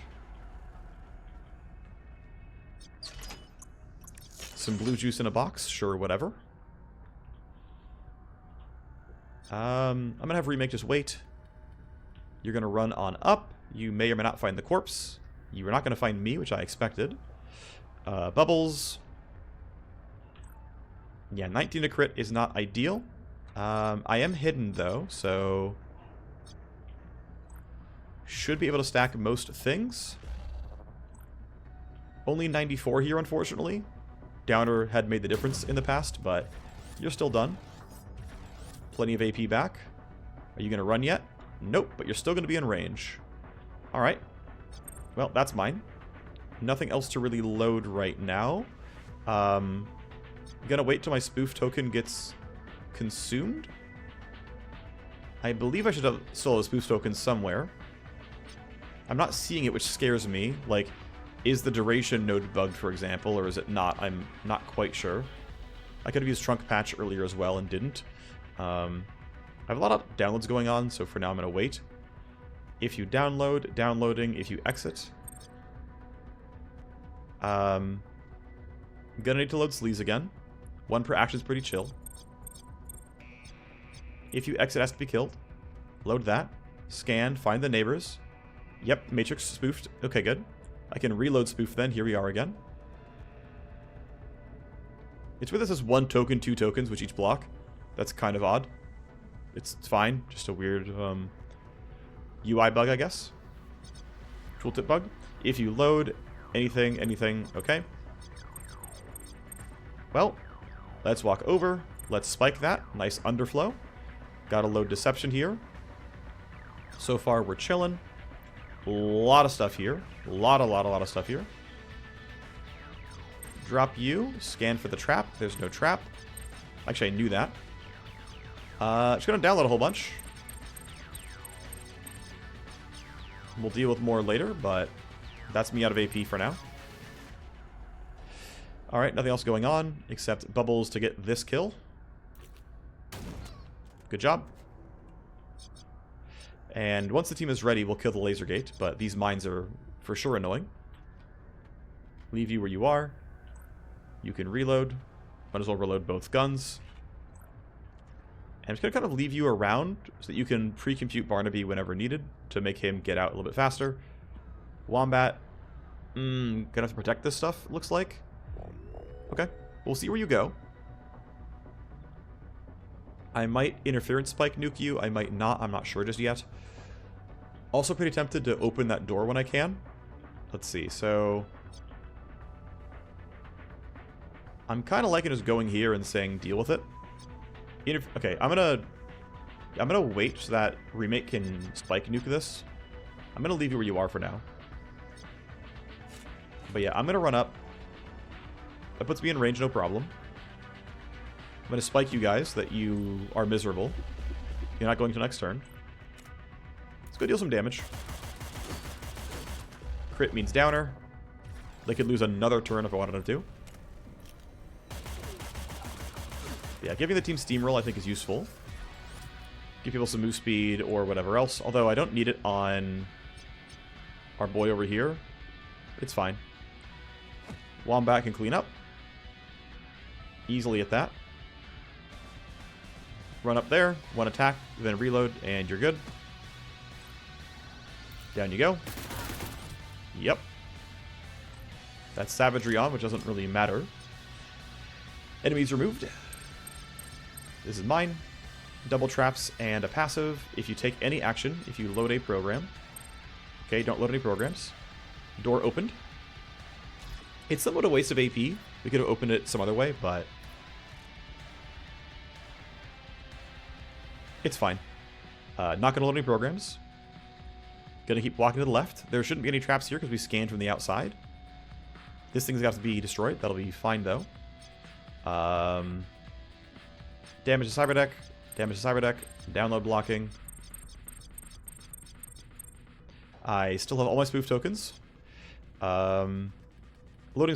Some blue juice in a box. Sure, whatever. I'm going to have Remake just wait. You're going to run on up. You may or may not find the corpse. You are not going to find me, which I expected. Bubbles. Yeah, 19 to crit is not ideal. I am hidden, though, so... Should be able to stack most things. Only 94 here, unfortunately. Downer had made the difference in the past, but you're still done. Plenty of AP back. Are you going to run yet? Nope, but you're still going to be in range. Alright. Well, that's mine. Nothing else to really load right now. I'm going to wait till my spoof token gets consumed. I believe I should have still have a spoof token somewhere. I'm not seeing it, which scares me. Like, is the duration node bugged, for example, or is it not? I'm not quite sure. I could have used Trunk Patch earlier as well and didn't. I have a lot of downloads going on, so for now I'm going to wait. If you download, downloading. If you exit. I'm going to need to load Sleaze again. 1 per action is pretty chill. If you exit, it has to be killed. Load that. Scan, find the neighbors. Yep, Matrix spoofed. Okay, good. I can reload spoof then. Here we are again. It's weird this is 1 token, 2 tokens, which each block. That's kind of odd. It's fine. Just a weird UI bug, I guess. Tooltip bug. If you load anything, okay. Well, let's walk over. Let's spike that. Nice underflow. Gotta load Deception here. So far, we're chilling. A lot of stuff here. A lot of stuff here. Drop you. Scan for the trap. There's no trap. Actually, I knew that. Just going to download a whole bunch. We'll deal with more later, but that's me out of AP for now. Alright, nothing else going on except bubbles to get this kill. Good job. And once the team is ready, we'll kill the laser gate, but these mines are for sure annoying. Leave you where you are. You can reload. Might as well reload both guns. And I'm just going to kind of leave you around so that you can pre-compute Barnaby whenever needed to make him get out a little bit faster. Wombat. Gonna have to protect this stuff, it looks like. Okay. We'll see where you go. I might interference spike nuke you. I might not. I'm not sure just yet. Also pretty tempted to open that door when I can. Let's see. So I'm kind of liking just going here and saying deal with it. Okay, I'm gonna wait so that Remake can spike nuke this. I'm gonna leave you where you are for now. But yeah, I'm gonna run up. That puts me in range, no problem. I'm gonna spike you guys so that you are miserable. You're not going to next turn. Let's go deal some damage. Crit means downer. They could lose another turn if I wanted them to. Yeah, giving the team steamroll I think is useful. Give people some move speed or whatever else. Although I don't need it on our boy over here. It's fine. Wombat can clean up. Easily at that. Run up there, one attack, then reload, and you're good. Down you go. Yep. That's savagery on, which doesn't really matter. Enemies removed. This is mine. Double traps and a passive. If you take any action, if you load a program. Okay, don't load any programs. Door opened. It's somewhat a waste of AP. We could have opened it some other way, but it's fine. Not going to load any programs. Going to keep walking to the left. There shouldn't be any traps here because we scanned from the outside. This thing's got to be destroyed. That'll be fine, though. Damage to Cyberdeck. Damage to Cyberdeck. Download blocking. I still have all my spoof tokens. Loading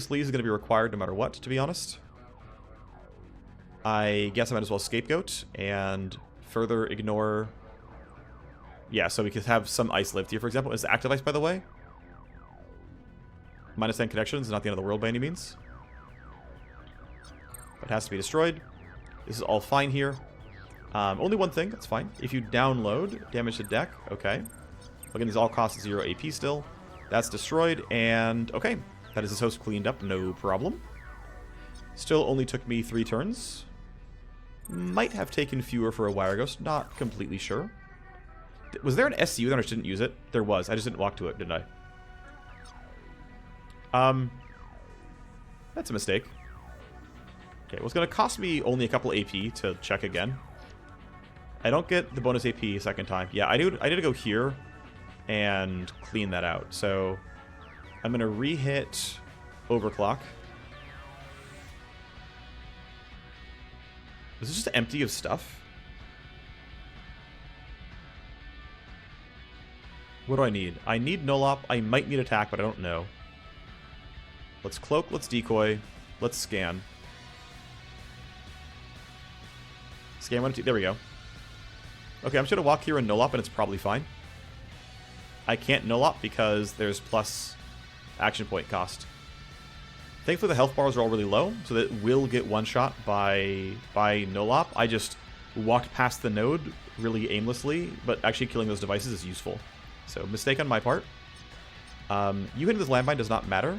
sleeves is going to be required no matter what, to be honest. I guess I might as well scapegoat and further ignore... Yeah, so we could have some ice lived here, for example. Is active ice, by the way? Minus 10 connections is not the end of the world by any means. But it has to be destroyed. This is all fine here. Only one thing, that's fine. If you download damage to deck, okay. Again, these all cost 0 AP still. That's destroyed, and okay. That is his host cleaned up, no problem. Still only took me 3 turns. Might have taken fewer for a Wireghost, not completely sure. Was there an SU that I just didn't use it? There was, I just didn't walk to it, didn't I? That's a mistake. Okay, well, it's going to cost me only a couple AP to check again. I don't get the bonus AP a second time. Yeah, I need to go here and clean that out. So I'm going to re-hit Overclock. Is this just empty of stuff? What do I need? I need Nolop. I might need attack, but I don't know. Let's cloak. Let's decoy. Let's scan. Scan 1, 2. There we go. Okay, I'm just going to walk here and Nolop, and it's probably fine. I can't Nolop because there's plus action point cost. Thankfully, the health bars are all really low, so that it will get one-shot by Nolop. I just walked past the node really aimlessly, but actually killing those devices is useful. So, mistake on my part. You hitting this landmine does not matter.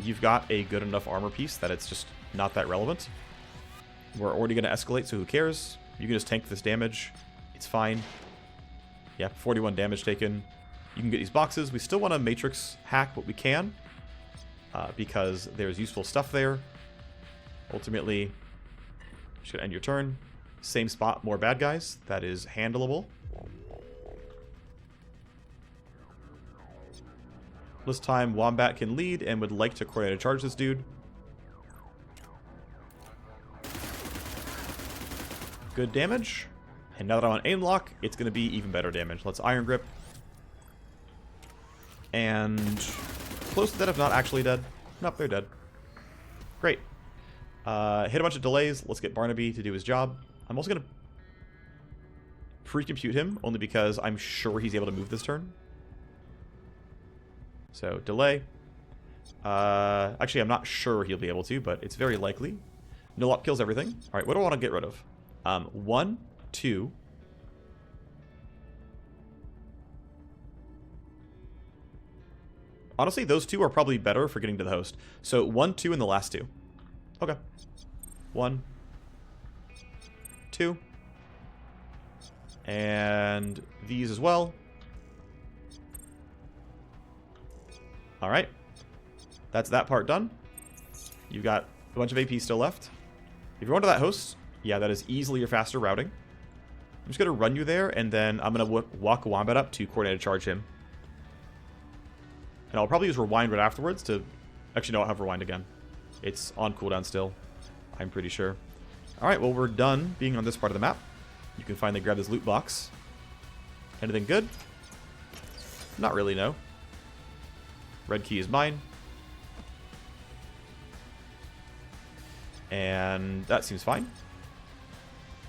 You've got a good enough armor piece that it's just not that relevant. We're already going to escalate, so who cares? You can just tank this damage. It's fine. Yeah, 41 damage taken. You can get these boxes. We still want to Matrix hack what we can, because there's useful stuff there. Ultimately, just going to end your turn. Same spot, more bad guys. That is handleable. This time, Wombat can lead and would like to coordinate a charge this dude. good damage. And now that I'm on aim lock, it's going to be even better damage. Let's Iron Grip. And close to dead if not actually dead. Nope, they're dead. Great. Hit a bunch of delays. Let's get Barnaby to do his job. I'm also going to pre-compute him, only because I'm sure he's able to move this turn. So, delay. Actually, I'm not sure he'll be able to, but it's very likely. No Up kills everything. Alright, what do I want to get rid of? 1, 2. Honestly, those two are probably better for getting to the host. So 1, 2, and the last 2. Okay. 1, 2. And these as well. Alright. That's that part done. You've got a bunch of AP still left. If you're going to that host, yeah, that is easily your faster routing. I'm just going to run you there, and then I'm going to walk Wombat up to coordinated charge him. And I'll probably use Rewind right afterwards to... Actually, no, I'll have Rewind again. It's on cooldown still, I'm pretty sure. Alright, well, we're done being on this part of the map. You can finally grab this loot box. Anything good? Not really, no. Red key is mine. And that seems fine.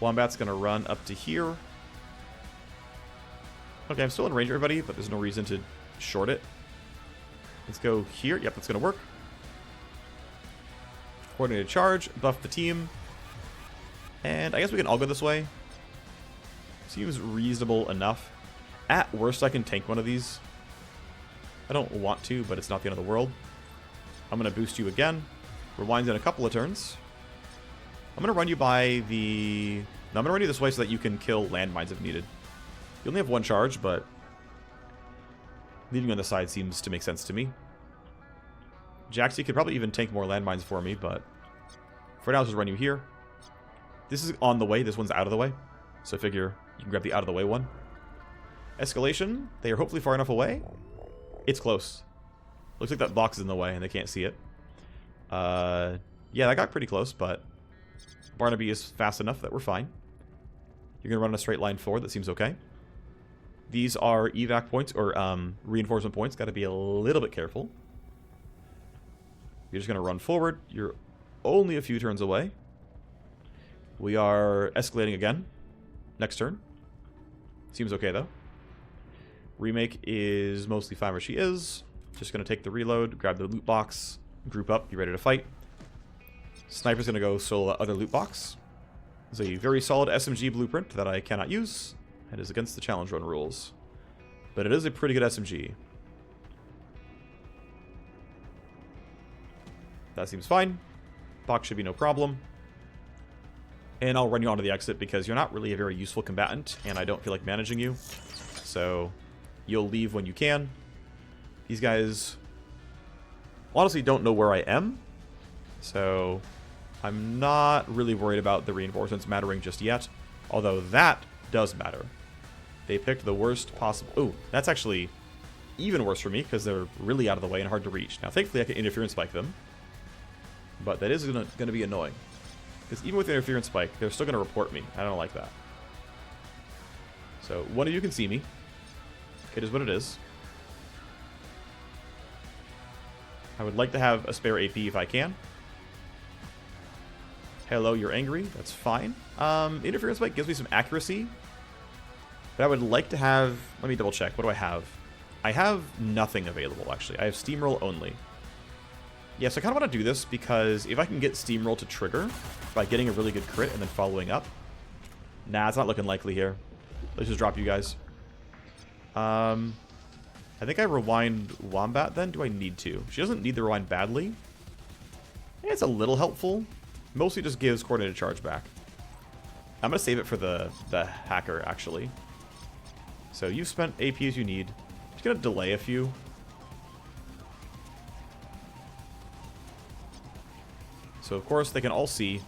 Wombat's going to run up to here. Okay, I'm still in range of everybody, but there's no reason to short it. Let's go here. Yep, that's going to work. Coordinated charge. Buff the team. And I guess we can all go this way. Seems reasonable enough. At worst, I can tank one of these. I don't want to, but it's not the end of the world. I'm going to boost you again. Rewinds in a couple of turns. I'm going to run you by the... No, I'm going to run you this way so that you can kill landmines if needed. You only have 1 charge, but... leaving on the side seems to make sense to me. Jaxie could probably even tank more landmines for me, but... for now, I'll just run you here. This is on the way. This one's out of the way. So I figure you can grab the out of the way one. Escalation. They are hopefully far enough away. It's close. Looks like that box is in the way and they can't see it. Yeah, that got pretty close, but Barnaby is fast enough that we're fine. You're going to run a straight line forward. That seems okay. These are evac points, or reinforcement points. Got to be a little bit careful. You're just going to run forward. You're only a few turns away. We are escalating again. Next turn. Seems okay, though. Remake is mostly fine where she is. Just going to take the reload, grab the loot box, group up, be ready to fight. Sniper's going to go solo that other loot box. It's a very solid SMG blueprint that I cannot use. It is against the challenge run rules. But it is a pretty good SMG. That seems fine. Box should be no problem. And I'll run you onto the exit because you're not really a very useful combatant, and I don't feel like managing you. So you'll leave when you can. These guys honestly don't know where I am. So I'm not really worried about the reinforcements mattering just yet. Although that does matter. They picked the worst possible... Ooh, that's actually even worse for me because they're really out of the way and hard to reach. Now, thankfully, I can interference spike them. But that is going to be annoying. Because even with interference spike, they're still going to report me. I don't like that. So, one of you can see me. It is what it is. I would like to have a spare AP if I can. Hello, you're angry. That's fine. Interference spike gives me some accuracy. But I would like to have... Let me double check. What do I have? I have nothing available, actually. I have Steamroll only. Yes, I kind of want to do this because if I can get Steamroll to trigger by getting a really good crit and then following up... Nah, it's not looking likely here. Let's just drop you guys. I think I rewind Wombat then. Do I need to? She doesn't need the rewind badly. It's a little helpful. Mostly just gives coordinated charge back. I'm going to save it for the hacker, actually. So you've spent AP as you need. Just going to delay a few. So, of course, they can all see.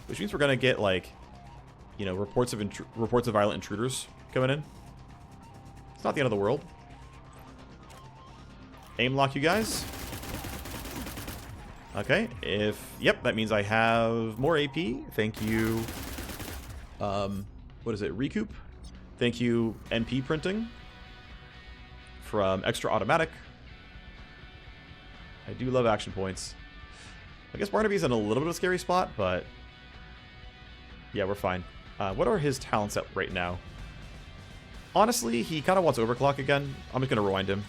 Which means we're going to get, like, you know, reports of violent intruders coming in. It's not the end of the world. Aim lock you guys. Okay, yep, that means I have more AP. Thank you What is it? Recoup. Thank you, NP Printing. From Extra Automatic. I do love action points. I guess Barnaby's in a little bit of a scary spot, but yeah, we're fine. What are his talents at right now? Honestly, he kind of wants Overclock again. I'm just going to rewind him.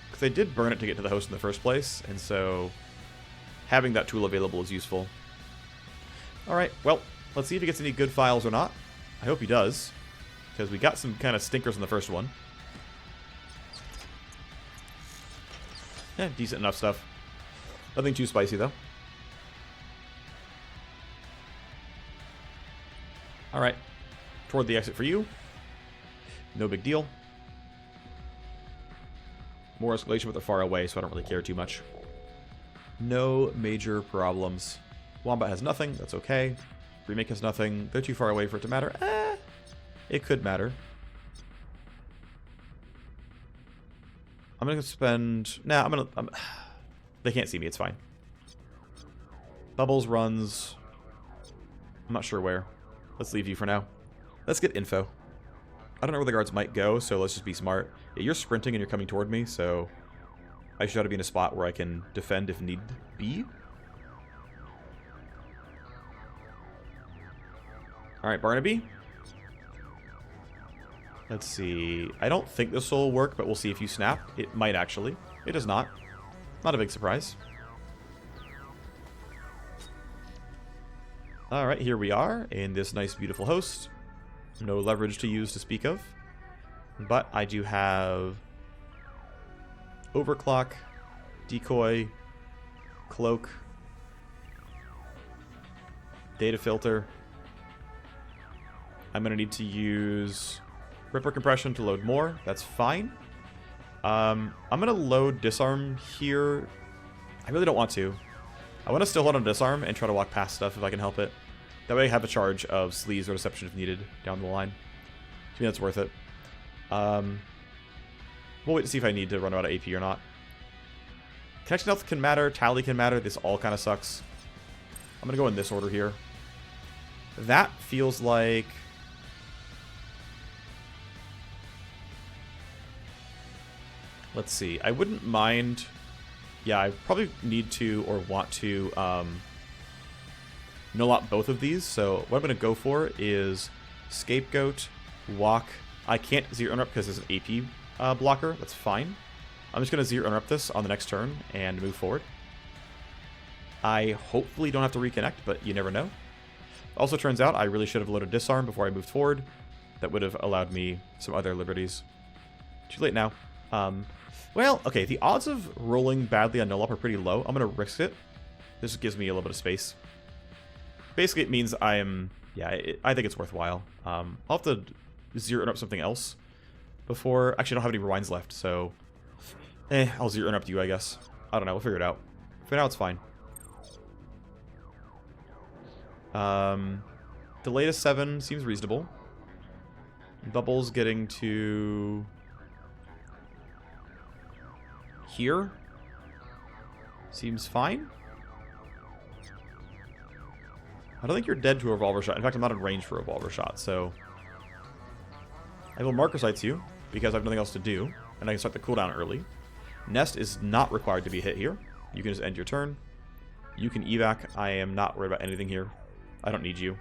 Because they did burn it to get to the host in the first place, and so having that tool available is useful. Alright, well, let's see if he gets any good files or not. I hope he does, because we got some kind of stinkers in the first one. Yeah, decent enough stuff. Nothing too spicy, though. Alright. Toward the exit for you. No big deal. More escalation, but they're far away, so I don't really care too much. No major problems. Wombat has nothing. That's okay. Remake has nothing. They're too far away for it to matter. It could matter. I'm going to spend... Nah, I'm going to... They can't see me. It's fine. Bubbles runs... I'm not sure where. Let's leave you for now. Let's get info. I don't know where the guards might go, so let's just be smart. Yeah, you're sprinting and you're coming toward me, so... I should try to be in a spot where I can defend if need be. Alright, Barnaby. Let's see. I don't think this will work, but we'll see if you snap. It might actually. It does not. Not a big surprise. Alright, here we are in this nice, beautiful host. No leverage to use to speak of. But I do have Overclock, Decoy, Cloak, Data Filter. I'm going to need to use Ripper Compression to load more. That's fine. I'm going to load Disarm here. I really don't want to. I want to still hold on Disarm and try to walk past stuff if I can help it. That way I have a charge of Sleaze or Deception if needed down the line. To me, that's worth it. We'll wait to see if I need to run out of AP or not. Connection health can matter. Tally can matter. This all kind of sucks. I'm going to go in this order here. That feels like... Let's see. I wouldn't mind... Yeah, I probably need to or want to no-lot both of these. So what I'm going to go for is Scapegoat, Walk. I can't zero interrupt because there's an AP blocker. That's fine. I'm just going to zero interrupt this on the next turn and move forward. I hopefully don't have to reconnect, but you never know. Also turns out I really should have loaded Disarm before I moved forward. That would have allowed me some other liberties. Too late now. Well, okay, the odds of rolling badly on no-lop are pretty low. I'm going to risk it. This gives me a little bit of space. Basically, it means I am... Yeah, I think it's worthwhile. I'll have to zero interrupt something else before... Actually, I don't have any rewinds left, so... I'll zero interrupt you, I guess. I don't know, we'll figure it out. For now, it's fine. The latest 7 seems reasonable. Bubbles getting to... Here? Seems fine. I don't think you're dead to a revolver shot. In fact, I'm not in range for a revolver shot, so... I will marker sights you, because I have nothing else to do, and I can start the cooldown early. Nest is not required to be hit here. You can just end your turn. You can evac. I am not worried about anything here. I don't need you.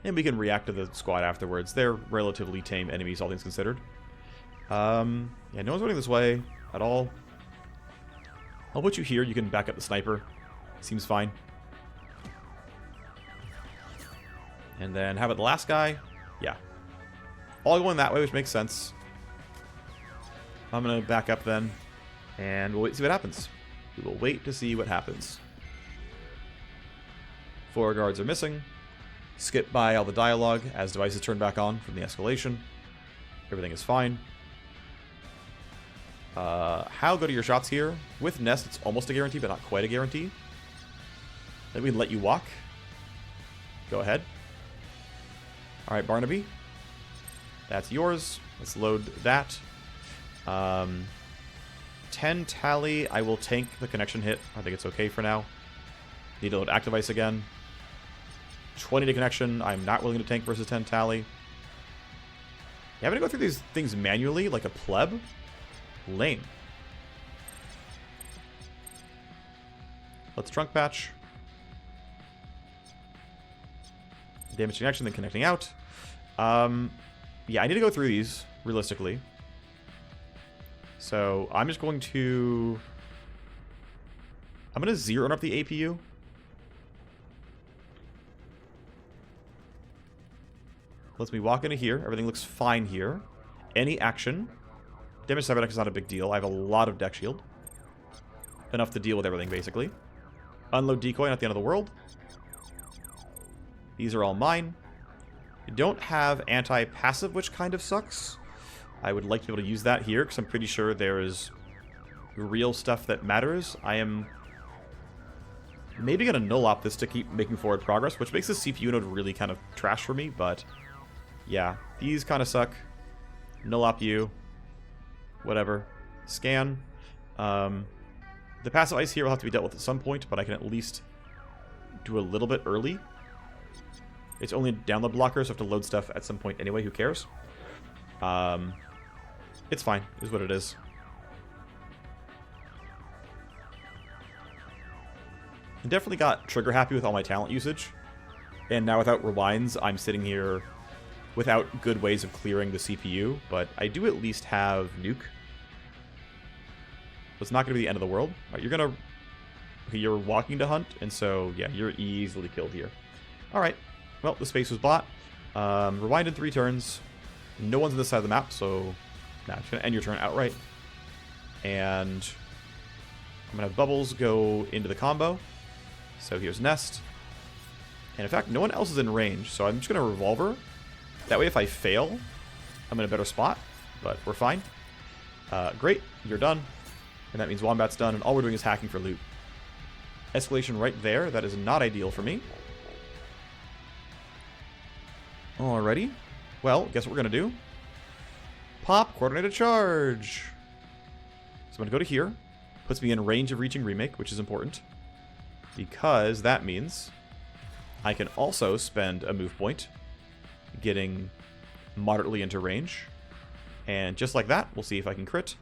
And we can react to the squad afterwards. They're relatively tame enemies, all things considered. Yeah, no one's running this way at all. I'll put you here. You can back up the sniper. Seems fine. And then how about the last guy? Yeah. All going that way, which makes sense. I'm going to back up then. And we'll wait to see what happens. We will wait to see what happens. 4 guards are missing. Skip by all the dialogue as devices turn back on from the escalation. Everything is fine. How good are your shots here? With Nest, it's almost a guarantee, but not quite a guarantee. Then we can let you walk. Go ahead. Alright, Barnaby. That's yours. Let's load that. 10 tally. I will tank the connection hit. I think it's okay for now. Need to load Active Ice again. 20 to connection. I'm not willing to tank versus 10 tally. You having to go through these things manually like a pleb? Lame. Let's trunk patch. Damage connection, then connecting out. Yeah, I need to go through these, realistically. So, I'm just going to... I'm going to zero up the APU. Lets me walk into here. Everything looks fine here. Any action. Damage cyberdeck is not a big deal. I have a lot of deck shield. Enough to deal with everything, basically. Unload decoy, not the end of the world. These are all mine. I don't have anti-passive, which kind of sucks. I would like to be able to use that here, because I'm pretty sure there is real stuff that matters. I am maybe going to null-op this to keep making forward progress, which makes the CPU node really kind of trash for me, but yeah, these kind of suck. Null-op you. Whatever. Scan. The passive ice here will have to be dealt with at some point, but I can at least do a little bit early. It's only a download blocker, so I have to load stuff at some point anyway. Who cares? It's fine. It is what it is. I definitely got trigger happy with all my talent usage. And now without rewinds, I'm sitting here without good ways of clearing the CPU. But I do at least have nuke. It's not going to be the end of the world. Right, you're going to... Okay, you're walking to hunt, and so, yeah, you're easily killed here. Alright. Well, the space was bought. Rewind in 3 turns. No one's on this side of the map, so... Nah, it's going to end your turn outright. And... I'm going to have Bubbles go into the combo. So here's Nest. And in fact, no one else is in range, so I'm just going to Revolver. That way, if I fail, I'm in a better spot. But we're fine. Great, you're done. And that means Wombat's done, and all we're doing is hacking for loot. Escalation right there. That is not ideal for me. Alrighty. Well, guess what we're going to do? Pop Coordinated Charge. So I'm going to go to here. Puts me in range of reaching Remake, which is important. Because that means I can also spend a move point getting moderately into range. And just like that, we'll see if I can crit.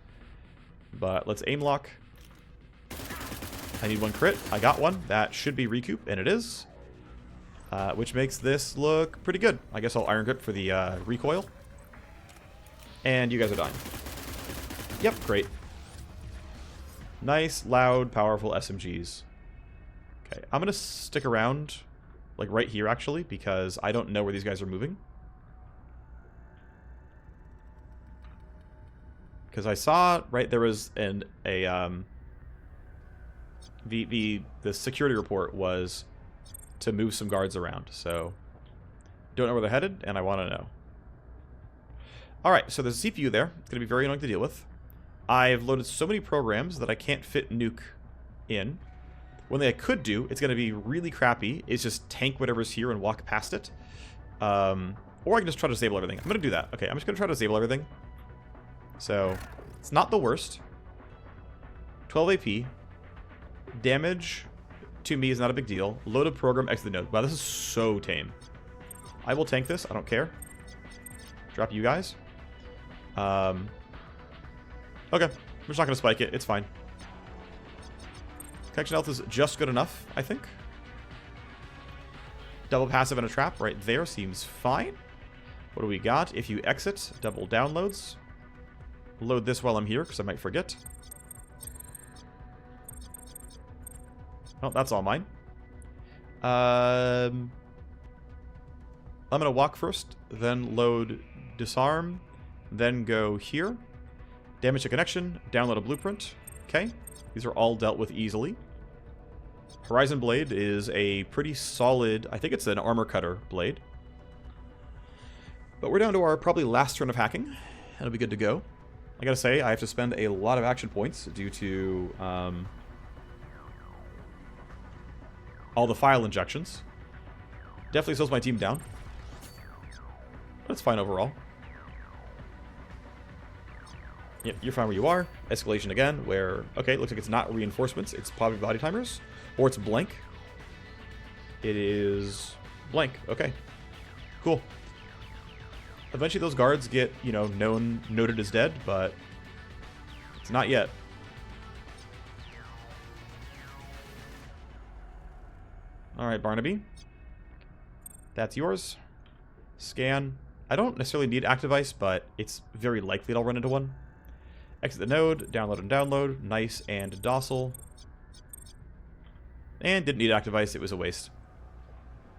But let's aim lock. I need 1 crit. I got 1. That should be recoup, and it is. Which makes this look pretty good. I guess I'll Iron Grip for the recoil. And you guys are dying. Yep, great. Nice, loud, powerful SMGs. Okay, I'm going to stick around, like right here actually, because I don't know where these guys are moving. Because I saw, right, there was the security report was to move some guards around, so don't know where they're headed, and I want to know. Alright, so there's a CPU there. It's going to be very annoying to deal with. I've loaded so many programs that I can't fit nuke in. One thing I could do, it's going to be really crappy, is just tank whatever's here and walk past it. Or I can just try to disable everything. I'm going to do that. Okay, I'm just going to try to disable everything. So, it's not the worst. 12 AP. Damage, to me, is not a big deal. Load a program, exit the node. Wow, this is so tame. I will tank this. I don't care. Drop you guys. Okay. I'm just not going to spike it. It's fine. Connection health is just good enough, I think. Double passive and a trap right there seems fine. What do we got? If you exit, double downloads. Load this while I'm here, because I might forget. Oh, that's all mine. I'm going to walk first, then load disarm, then go here. Damage to connection, download a blueprint. Okay, these are all dealt with easily. Horizon Blade is a pretty solid, I think it's an armor cutter blade. But we're down to our probably last turn of hacking. It'll be good to go. I gotta say, I have to spend a lot of action points due to all the file injections. Definitely slows my team down. But it's fine overall. Yep, you're fine where you are. Escalation again, where, okay, it looks like it's not reinforcements, it's probably body timers. Or it's blank. It is Blank. Okay. Cool. Eventually those guards get, you know, noted as dead, but it's not yet. Alright, Barnaby. That's yours. Scan. I don't necessarily need active ice, but it's very likely that I'll run into one. Exit the node, download and download. Nice and docile. And didn't need active ice, it was a waste.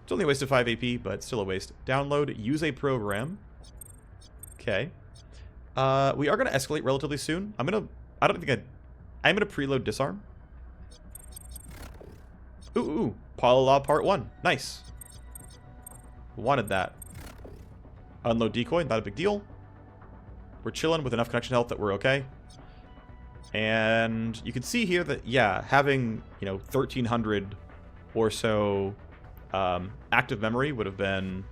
It's only a waste of 5 AP, but still a waste. Download, use a program. Okay. We are going to escalate relatively soon. I'm going to preload disarm. Ooh. Paula Part 1. Nice. Wanted that. Unload decoy, not a big deal. We're chilling with enough connection health that we're okay. And you can see here that, yeah, having, you know, 1,300 or so active memory would have been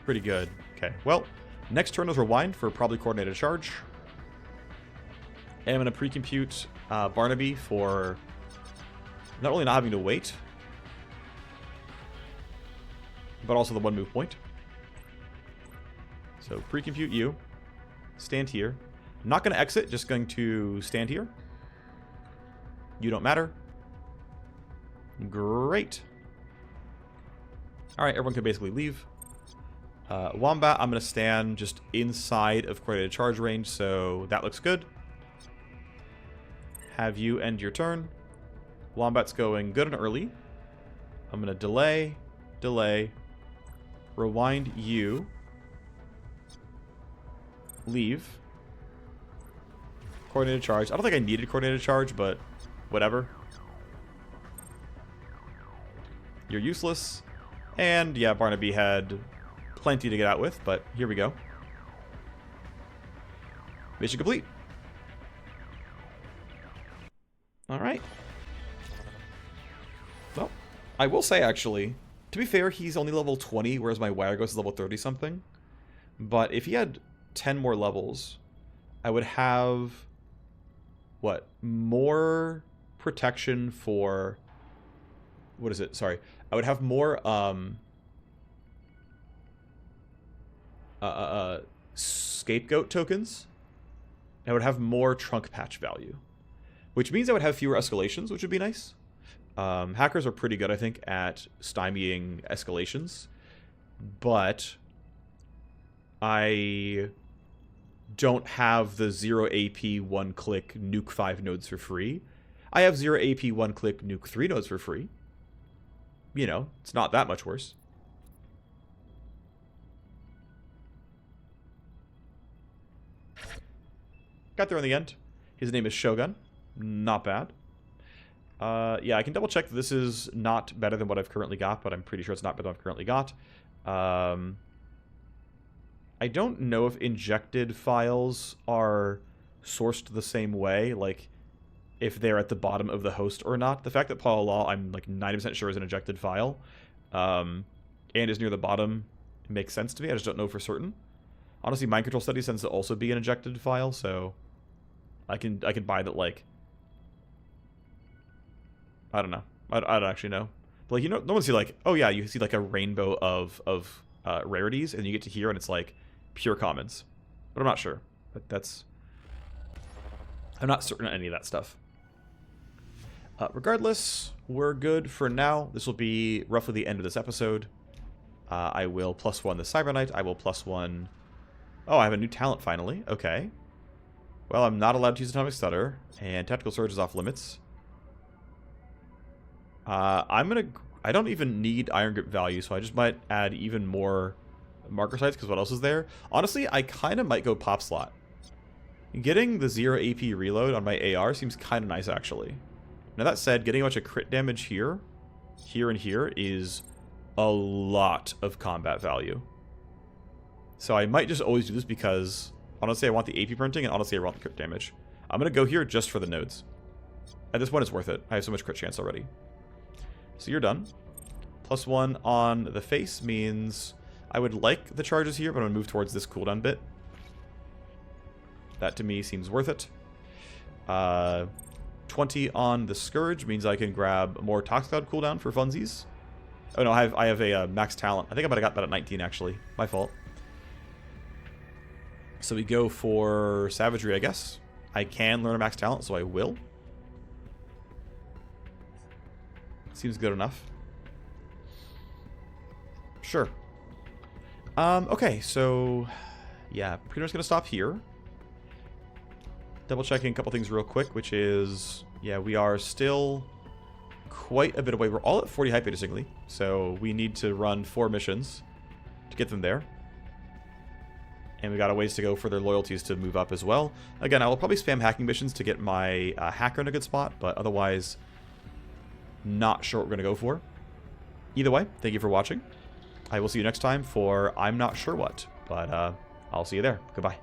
pretty good. Okay, well, next turn is rewind for probably coordinated charge. And I'm going to pre-compute Barnaby for not only not having to wait, but also the 1 move point. So pre-compute you. Stand here. I'm not going to exit, just going to stand here. You don't matter. Great. Alright, everyone can basically leave. Wombat, I'm going to stand just inside of coordinated charge range, so that looks good. Have you end your turn. Wombat's going good and early. I'm going to delay, rewind you, leave, coordinated charge. I don't think I needed coordinated charge, but whatever. You're useless. And yeah, Barnaby had plenty to get out with, but here we go. Mission complete. Alright. Well, I will say, actually, to be fair, he's only level 20, whereas my Wireghost is level 30-something. But if he had 10 more levels, I would have, what, more protection for... What is it? Sorry. I would have more, scapegoat tokens. I would have more trunk patch value. Which means I would have fewer escalations, which would be nice. Hackers are pretty good, I think, at stymieing escalations. But I don't have the 0 AP 1-click nuke 5 nodes for free. I have 0 AP 1-click nuke 3 nodes for free. You know, it's not that much worse. Got there in the end. His name is Shogun. Not bad. Yeah, I can double check that this is not better than what I've currently got, but I'm pretty sure it's not better than what I've currently got. I don't know if injected files are sourced the same way, like if they're at the bottom of the host or not. The fact that Paula Law, I'm like 90% sure is an injected file, and is near the bottom makes sense to me. I just don't know for certain. Honestly, Mind Control Studies tends to also be an injected file, so I can buy that, like, I don't know. I don't actually know. But, like, you know, no one see, like, oh yeah, you see, like, a rainbow of rarities, and you get to here, and it's, like, pure commons. But I'm not sure. But that's... I'm not certain on any of that stuff. Regardless, we're good for now. This will be roughly the end of this episode. I will +1 the Cyber Knight. I will +1... Oh, I have a new talent, finally. Okay. Well, I'm not allowed to use Atomic Stutter, and Tactical Surge is off limits. I don't even need Iron Grip value, so I just might add even more marker sites, because what else is there? Honestly, I kind of might go Pop Slot. Getting the 0 AP reload on my AR seems kind of nice, actually. Now, that said, getting a bunch of crit damage here, and here is a lot of combat value. So I might just always do this because, honestly, I want the AP printing, and honestly, I want the crit damage. I'm going to go here just for the nodes. At this point, it's worth it. I have so much crit chance already. So you're done. +1 on the face means I would like the charges here, but I'm going to move towards this cooldown bit. That, to me, seems worth it. 20 20 on the Scourge means I can grab more Tox Cloud cooldown for funsies. Oh no, I have a max talent. I think I might have got that at 19 actually. My fault. So we go for Savagery, I guess. I can learn a max talent, so I will. Seems good enough. Sure. Okay, so yeah, pretty much gonna stop here. Double checking a couple things real quick, which is, yeah, we are still quite a bit away. We're all at 40 hype interestingly, so we need to run 4 missions to get them there. And we got a ways to go for their loyalties to move up as well. Again, I will probably spam hacking missions to get my hacker in a good spot, but otherwise, not sure what we're going to go for. Either way, thank you for watching. I will see you next time for I'm not sure what, but I'll see you there. Goodbye.